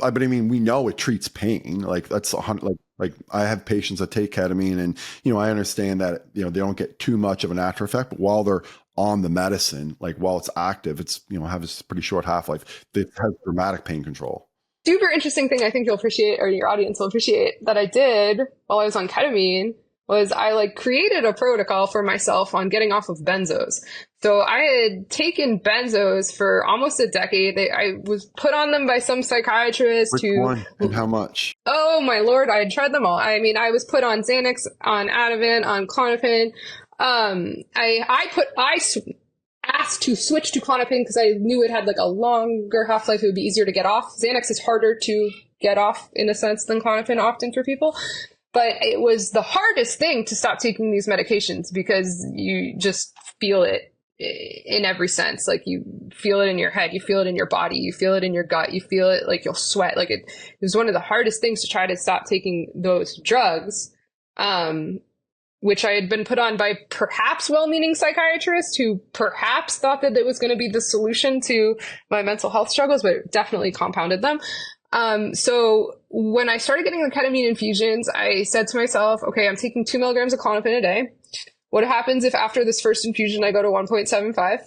Speaker 1: I mean, we know it treats pain. Like, that's 100. Like I have patients that take ketamine, and I understand that they don't get too much of an after effect, but while they're on the medicine, like while it's active, it's have a pretty short half-life. It has dramatic pain control.
Speaker 2: Super interesting thing I think you'll appreciate, or your audience will appreciate, that I did while I was on ketamine was I created a protocol for myself on getting off of benzos. So I had taken benzos for almost a decade. I was put on them by some psychiatrist
Speaker 1: Which one and how much?
Speaker 2: Oh my Lord, I had tried them all. I mean, I was put on Xanax, on Ativan, on Klonopin. I asked to switch to Klonopin because I knew it had like a longer half-life. It would be easier to get off. Xanax is harder to get off in a sense than Klonopin often for people. But it was the hardest thing to stop taking these medications because you just feel it in every sense. Like you feel it in your head, you feel it in your body, you feel it in your gut, you feel it like you'll sweat. Like it was one of the hardest things to try to stop taking those drugs, which I had been put on by perhaps well-meaning psychiatrists who perhaps thought that it was going to be the solution to my mental health struggles, but it definitely compounded them. So when I started getting the ketamine infusions, I said to myself, okay, I'm taking 2 milligrams of Klonopin a day. What happens if after this first infusion, I go to 1.75?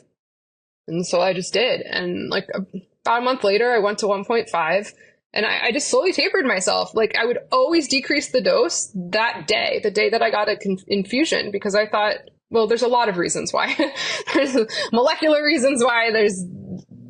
Speaker 2: And so I just did. And like about a month later, I went to 1.5 and I just slowly tapered myself. Like I would always decrease the dose that day, the day that I got an infusion, because I thought, well, there's a lot of reasons why. There's molecular reasons why, there's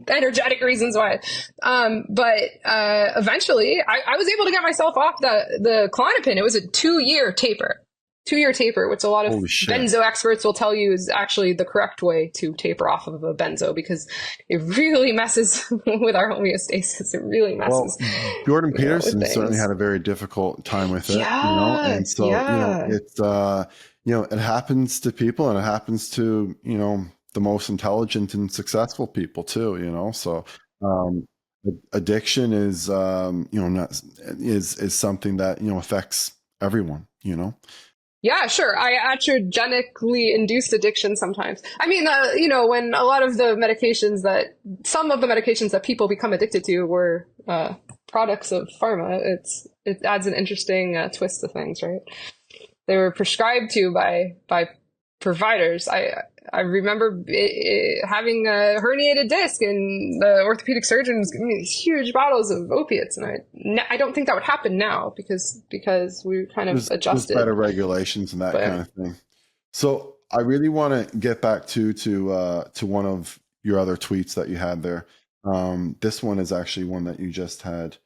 Speaker 2: energetic reasons why. But eventually I was able to get myself off the Klonopin. It was a 2-year taper. 2-year taper, which a lot of benzo experts will tell you is actually the correct way to taper off of a benzo because it really messes with our homeostasis. It really messes.
Speaker 1: Well, Jordan Peterson certainly had a very difficult time with it, and so it's it happens to people, and it happens to the most intelligent and successful people too. So addiction is is something that affects everyone.
Speaker 2: Yeah, sure. I iatrogenically induced addiction sometimes. I mean, when a lot of some of the medications that people become addicted to were products of pharma, it adds an interesting twist to things, right? They were prescribed to by providers. I remember having a herniated disc, and the orthopedic surgeon was giving me these huge bottles of opiates, and I don't think that would happen now because we kind of adjusted.
Speaker 1: There's better regulations and that kind of thing. So I really want to get back to one of your other tweets that you had there. This one is actually one that you just had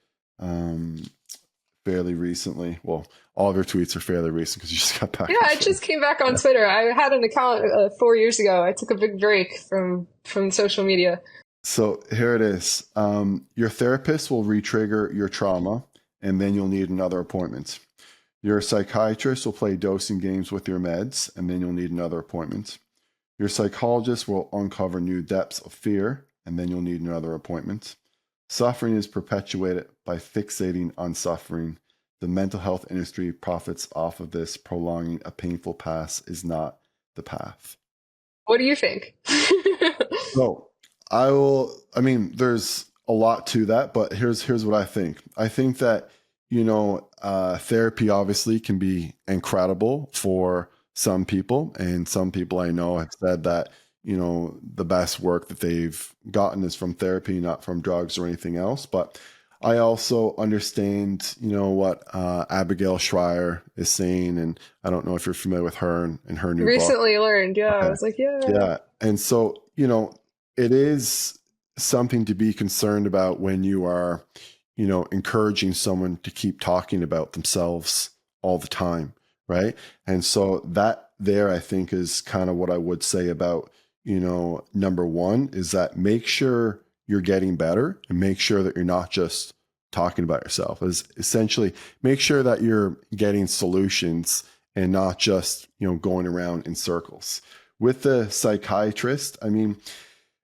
Speaker 1: fairly recently. Well, all of your tweets are fairly recent because you just got back.
Speaker 2: Yeah, I just came back on Twitter. I had an account 4 years ago. I took a big break from social media.
Speaker 1: So here it is. Your therapist will retrigger your trauma, and then you'll need another appointment. Your psychiatrist will play dosing games with your meds, and then you'll need another appointment. Your psychologist will uncover new depths of fear, and then you'll need another appointment. Suffering is perpetuated by fixating on suffering. The mental health industry profits off of this. Prolonging a painful past is not the path.
Speaker 2: What do you think?
Speaker 1: So there's a lot to that, but here's what I think. I think that, therapy obviously can be incredible for some people. And some people I know have said that, the best work that they've gotten is from therapy, not from drugs or anything else. But I also understand, what Abigail Shrier is saying, and I don't know if you're familiar with her and her new
Speaker 2: recently
Speaker 1: book.
Speaker 2: Learned, yeah. Okay. I was like, yeah.
Speaker 1: And so, it is something to be concerned about when you are, encouraging someone to keep talking about themselves all the time, right? And so that there, I think, is kind of what I would say about, number one is that make sure you're getting better and make sure that you're not just talking about yourself. Is essentially make sure that you're getting solutions and not just, going around in circles. With the psychiatrist,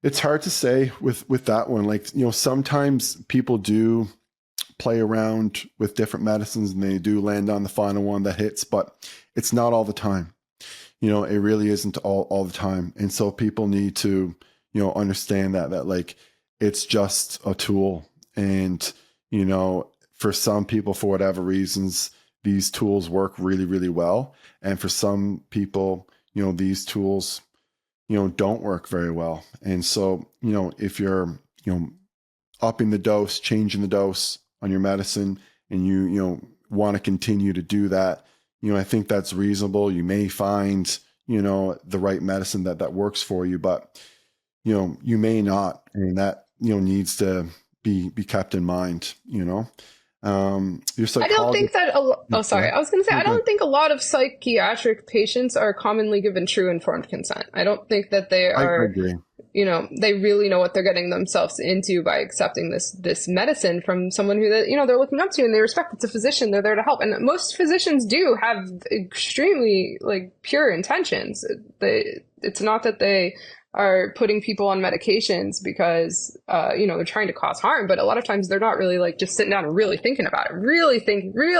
Speaker 1: it's hard to say with that one. Like, sometimes people do play around with different medicines and they do land on the final one that hits, but it's not all the time. It really isn't all the time. And so people need to, understand that like, it's just a tool. And, for some people, for whatever reasons, these tools work really, really well. And for some people, these tools, don't work very well. And so, if you're, upping the dose, changing the dose on your medicine, and you want to continue to do that, I think that's reasonable. You may find, the right medicine that works for you, but, you may not, and that, needs to be kept in mind, your
Speaker 2: I don't think
Speaker 1: psychologist.
Speaker 2: that. Oh,
Speaker 1: Go
Speaker 2: sorry.
Speaker 1: ahead.
Speaker 2: I was going to say,
Speaker 1: No,
Speaker 2: I
Speaker 1: go ahead.
Speaker 2: don't think a lot of psychiatric patients are commonly given true informed consent. I don't think that they
Speaker 1: I
Speaker 2: are,
Speaker 1: agree.
Speaker 2: they really know what they're getting themselves into by accepting this medicine from someone who, they're looking up to and they respect. It's a physician. They're there to help. And most physicians do have extremely pure intentions. It's not that they are putting people on medications because, they're trying to cause harm. But a lot of times they're not really just sitting down and really thinking about it.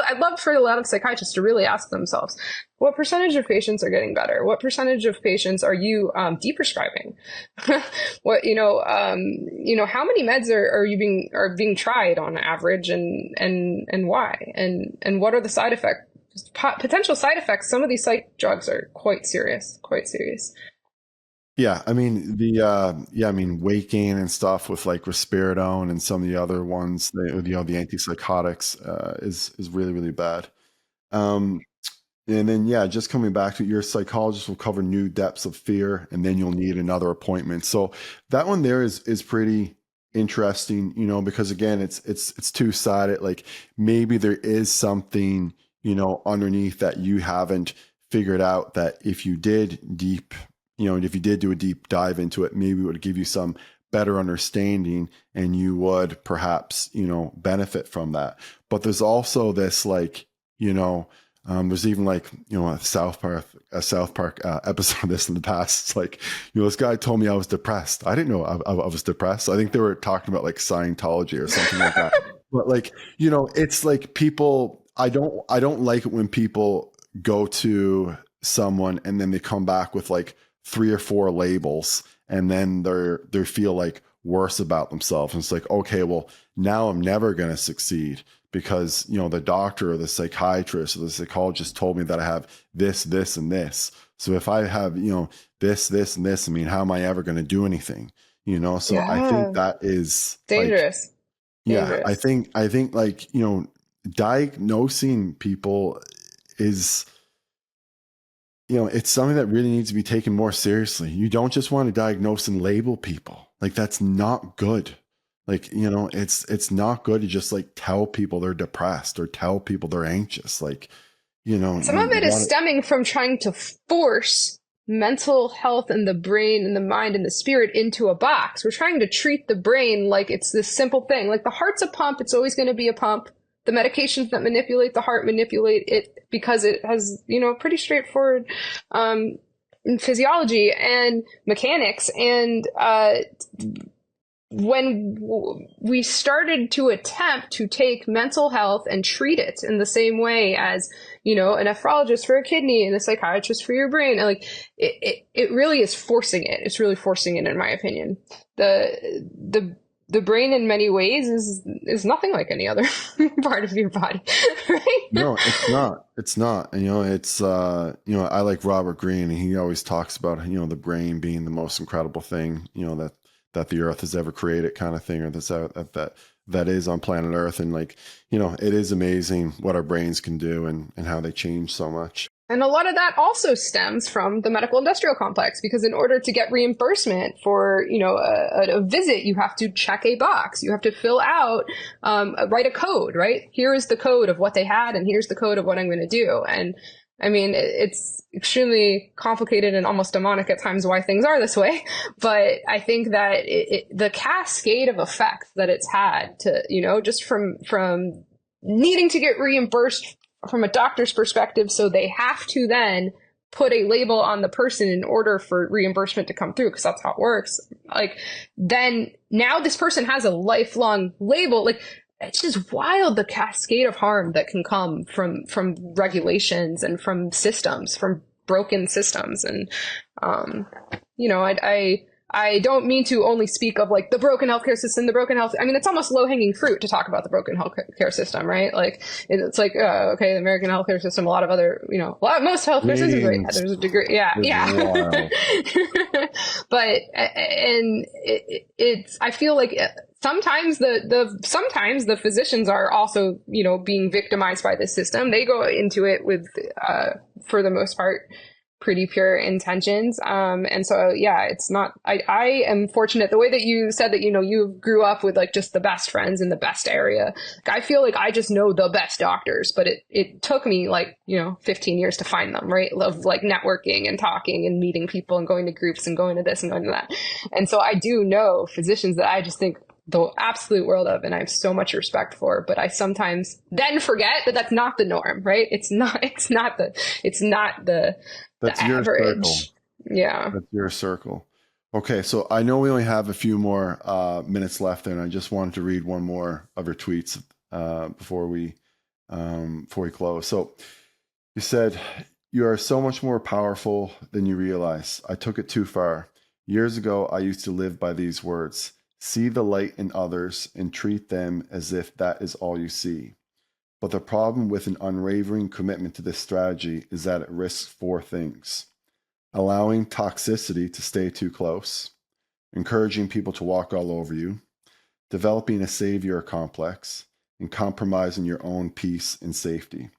Speaker 2: I'd love for a lot of psychiatrists to really ask themselves, what percentage of patients are getting better? What percentage of patients are you deprescribing? What, how many meds are being tried on average and why? And what are the side effects? Potential side effects. Some of these psych drugs are quite serious.
Speaker 1: Yeah, I mean weight gain and stuff with risperidone and some of the other ones, the antipsychotics is really really bad. Um, and then just coming back to your psychologist will cover new depths of fear, and then you'll need another appointment. So that one there is pretty interesting, because again it's two-sided. Like maybe there is something underneath that you haven't figured out, that if you did if you did do a deep dive into it, maybe it would give you some better understanding and you would perhaps, benefit from that. But there's also this there's even a South Park episode of this in the past. It's this guy told me I was depressed. I didn't know I was depressed. I think they were talking about Scientology or something like that. But it's people, I don't like it when people go to someone and then they come back with 3 or 4 labels, and then they feel worse about themselves. And it's okay, well, now I'm never going to succeed because, the doctor or the psychiatrist or the psychologist told me that I have this, this, and this. So if I have, this, this, and this, how am I ever going to do anything? So
Speaker 2: Yeah.
Speaker 1: I think that is
Speaker 2: Dangerous.
Speaker 1: yeah, I think diagnosing people is, it's something that really needs to be taken more seriously. You don't just want to diagnose and label people. That's not good. It's not good to just tell people they're depressed or tell people they're anxious.
Speaker 2: Some of it is stemming from trying to force mental health and the brain and the mind and the spirit into a box. We're trying to treat the brain like it's this simple thing. The heart's a pump. It's always going to be a pump. The medications that manipulate the heart manipulate it because it has, pretty straightforward physiology and mechanics. And when we started to attempt to take mental health and treat it in the same way as, a nephrologist for a kidney and a psychiatrist for your brain, and it really is forcing it. It's really forcing it, in my opinion. The brain in many ways is nothing like any other part of your body, right?
Speaker 1: No, it's not. It's not. And, it's, I like Robert Greene, and he always talks about, the brain being the most incredible thing, that the earth has ever created, kind of thing, or that is on planet Earth. And it is amazing what our brains can do and how they change so much.
Speaker 2: And a lot of that also stems from the medical industrial complex, because in order to get reimbursement for, a visit, you have to check a box. You have to fill out, write a code, right? Here is the code of what they had, and here's the code of what I'm going to do. And it's extremely complicated and almost demonic at times why things are this way. But I think that the cascade of effects that it's had to, just from needing to get reimbursed from a doctor's perspective, so they have to then put a label on the person in order for reimbursement to come through, because that's how it works. Then now this person has a lifelong label. It's just wild, the cascade of harm that can come from regulations and from systems, from broken systems. And I don't mean to only speak of like the broken healthcare system, it's almost low hanging fruit to talk about the broken healthcare system, right? It's like, okay, the American healthcare system, a lot of other, most healthcare systems, right? There's a degree. Yeah. But, and it's, I feel like sometimes sometimes the physicians are also, being victimized by this system. They go into it with, for the most part, pretty pure intentions. And so, yeah, it's not, I am fortunate the way that you said that, you grew up with like just the best friends in the best area. Like, I feel like I just know the best doctors, but it took me like, 15 years to find them, right? Of like networking and talking and meeting people and going to groups and going to this and going to that. And so I do know physicians that I just think the absolute world of, and I have so much respect for, but I sometimes then forget that that's not the norm, right? It's not the
Speaker 1: That's
Speaker 2: the
Speaker 1: your
Speaker 2: average.
Speaker 1: circle.
Speaker 2: Yeah.
Speaker 1: That's your circle. Okay, so I know we only have a few more minutes left there, and I just wanted to read one more of your tweets before we close. So you said, "You are so much more powerful than you realize. I took it too far. Years ago, I used to live by these words. See the light in others and treat them as if that is all you see. But the problem with an unwavering commitment to this strategy is that it risks four things: allowing toxicity to stay too close, encouraging people to walk all over you, developing a savior complex, and compromising your own peace and safety.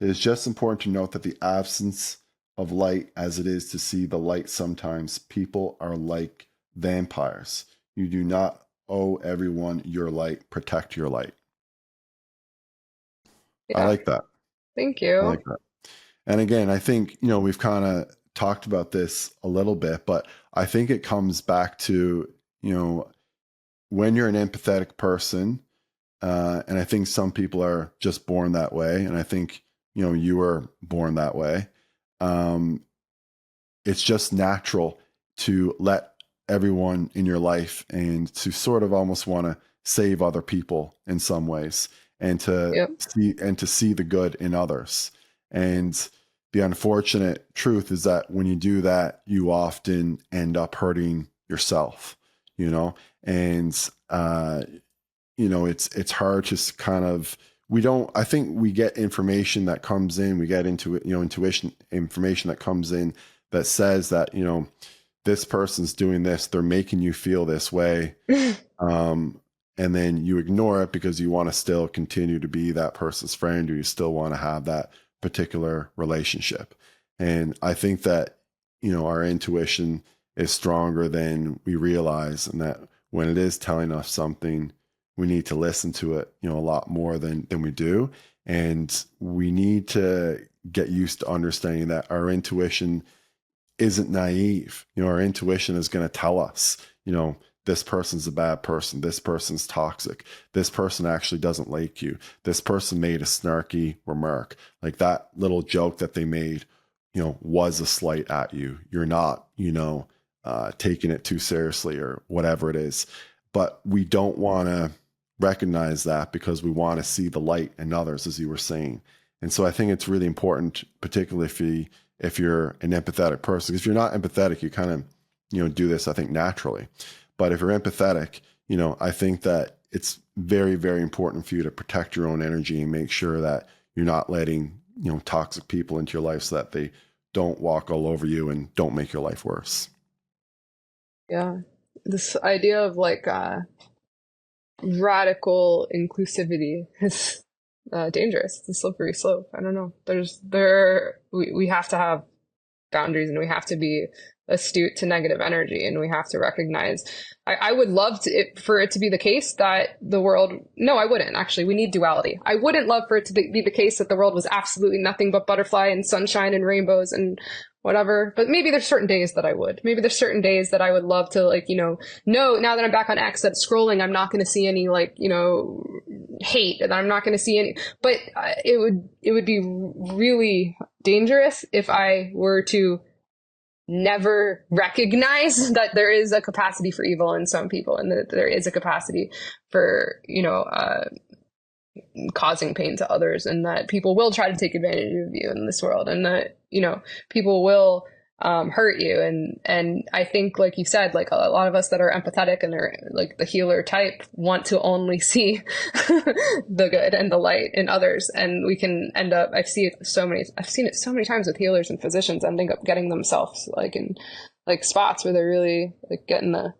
Speaker 1: It is just important to note that the absence of light, as it is to see the light sometimes, people are like vampires. You do not owe everyone your light. Protect your light."
Speaker 2: Yeah.
Speaker 1: I like that.
Speaker 2: Thank you.
Speaker 1: I like that. And again, I think, we've kind of talked about this a little bit, but I think it comes back to, when you're an empathetic person, and I think some people are just born that way. And I think, you were born that way. It's just natural to let everyone in your life and to sort of almost want to save other people in some ways, and to see the good in others. And the unfortunate truth is that when you do that, you often end up hurting yourself, and it's hard to kind of, I think we get information that comes in, we get into it, intuition information that comes in that says that, this person's doing this, they're making you feel this way. And then you ignore it because you want to still continue to be that person's friend, or you still want to have that particular relationship. And I think that, our intuition is stronger than we realize, and that when it is telling us something, we need to listen to it, a lot more than we do. And we need to get used to understanding that our intuition isn't naive. Our intuition is going to tell us, this person's a bad person. This person's toxic. This person actually doesn't like you. This person made a snarky remark. Like that little joke that they made, was a slight at you. You're not, taking it too seriously or whatever it is. But we don't want to recognize that because we want to see the light in others, as you were saying. And so I think it's really important, particularly if you're an empathetic person. If you're not empathetic, you kind of, do this, I think, naturally. But if you're empathetic, I think that it's very, very important for you to protect your own energy and make sure that you're not letting, toxic people into your life so that they don't walk all over you and don't make your life worse.
Speaker 2: Yeah. This idea of like radical inclusivity is dangerous. It's a slippery slope. I don't know. We have to have boundaries, and we have to be astute to negative energy, and we have to recognize. I would love for it to be the case that the world. No, I wouldn't. Actually, we need duality. I wouldn't love for it to be the case that the world was absolutely nothing but butterfly and sunshine and rainbows and whatever. But maybe there's certain days that I would. Maybe there's certain days that I would love to, like, know, now that I'm back on X, that scrolling, I'm not going to see any, like, hate, and I'm not going to see any. But it would be really dangerous if I were to never recognize that there is a capacity for evil in some people, and that there is a capacity for, causing pain to others, and that people will try to take advantage of you in this world, and that, people will hurt you. And I think, like you said, like a lot of us that are empathetic and are like the healer type want to only see the good and the light in others. And we can end up, I've seen it so many times with healers and physicians ending up getting themselves like in like spots where they're really like getting the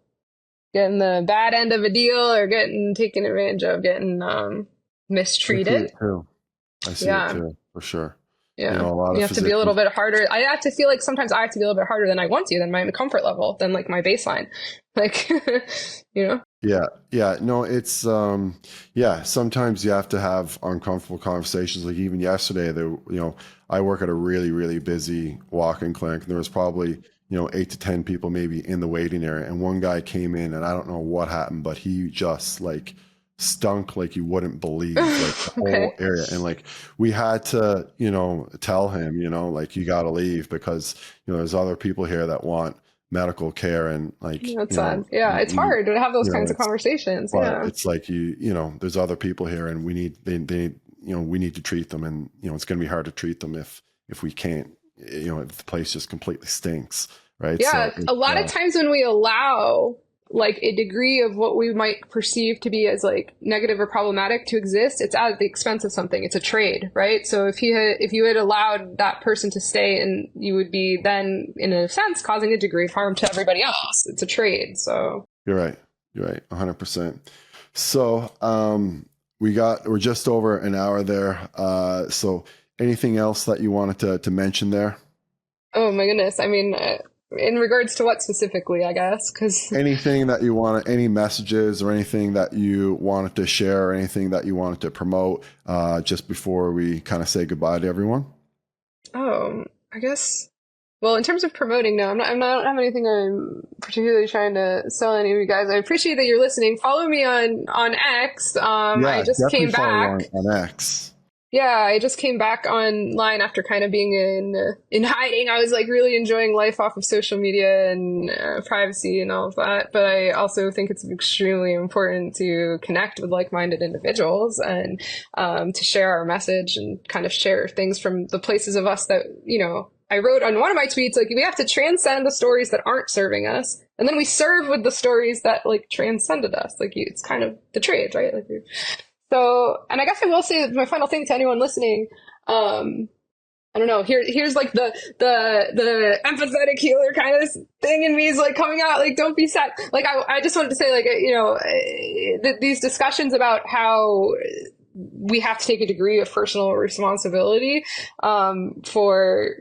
Speaker 2: bad end of a deal, or getting taken advantage of, getting mistreated.
Speaker 1: I see it too, for sure.
Speaker 2: Yeah.
Speaker 1: You know, a lot
Speaker 2: You
Speaker 1: of
Speaker 2: have to be a little
Speaker 1: physicians.
Speaker 2: bit harder. I have to feel like sometimes I have to be a little bit harder than I want to, than my comfort level, than like my baseline. Like, you know?
Speaker 1: Yeah, yeah, no, it's yeah, sometimes you have to have uncomfortable conversations. Like even yesterday, I work at a really, really busy walk-in clinic, and there was probably, 8 to 10 people maybe in the waiting area. And one guy came in, and I don't know what happened, but he just like stunk like you wouldn't believe, like the whole
Speaker 2: Okay.
Speaker 1: area. And like we had to, tell him, like you got to leave because, there's other people here that want medical care, and like,
Speaker 2: That's sad. Yeah. It's hard to have those kinds of
Speaker 1: it's,
Speaker 2: conversations.
Speaker 1: but
Speaker 2: Yeah.
Speaker 1: it's like there's other people here, and we need to treat them, and it's going to be hard to treat them if we can't, if the place just completely stinks, right?
Speaker 2: Yeah.
Speaker 1: So
Speaker 2: A lot of times when we allow like a degree of what we might perceive to be as like negative or problematic to exist, it's at the expense of something. It's a trade, right? So if you had allowed that person to stay, and you would be then in a sense causing a degree of harm to everybody else. It's a trade. So
Speaker 1: you're right. 100%. So we're just over an hour there. So anything else that you wanted to mention there?
Speaker 2: oh my goodness. I mean, in regards to what specifically, I guess, because
Speaker 1: Anything that you want, any messages or anything that you wanted to share, or anything that you wanted to promote just before we kind of say goodbye to everyone?
Speaker 2: I guess. Well, in terms of promoting, no, I don't have anything I'm particularly trying to sell any of you guys. I appreciate that you're listening. Follow me on X. I just
Speaker 1: definitely
Speaker 2: came
Speaker 1: follow
Speaker 2: back.
Speaker 1: on X.
Speaker 2: Yeah, I just came back online after kind of being in hiding. I was like really enjoying life off of social media and privacy and all of that. But I also think it's extremely important to connect with like-minded individuals, and to share our message and kind of share things from the places of us that, I wrote on one of my tweets, like, we have to transcend the stories that aren't serving us, and then we serve with the stories that like transcended us. Like, it's kind of the trade, right? Like, so, and I guess I will say my final thing to anyone listening, I don't know, here's like the empathetic healer kind of thing in me is like coming out, like, don't be sad. Like, I just wanted to say, like, these discussions about how we have to take a degree of personal responsibility, for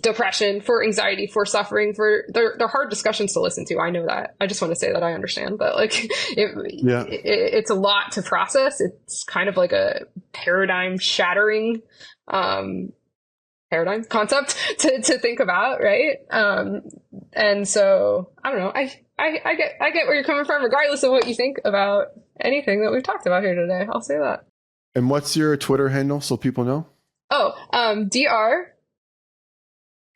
Speaker 2: depression, for anxiety, for suffering, they're hard discussions to listen to. I know that. I just want to say that I understand that, like, it's a lot to process. It's kind of like a paradigm shattering paradigm concept to think about, right? And so I don't know. I get where you're coming from, regardless of what you think about anything that we've talked about here today. I'll say that.
Speaker 1: And what's your Twitter handle so people know?
Speaker 2: DR.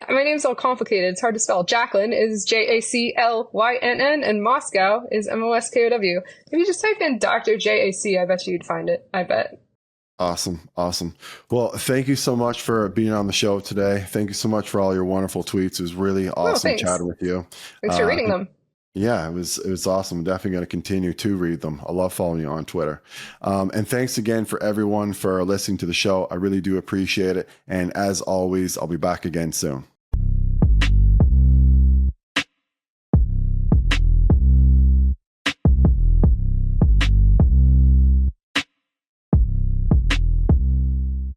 Speaker 2: My name's all complicated. It's hard to spell. Jaclynn is Jaclynn, and Moskow is Moskow. If you just type in Dr. JAC, I bet you'd find it. I bet.
Speaker 1: Awesome. Well, thank you so much for being on the show today. Thank you so much for all your wonderful tweets. It was really awesome chatting with you.
Speaker 2: Thanks for reading them.
Speaker 1: Yeah, it was awesome. I'm definitely going to continue to read them. I love following you on Twitter. And thanks again for everyone for listening to the show. I really do appreciate it. And as always, I'll be back again soon.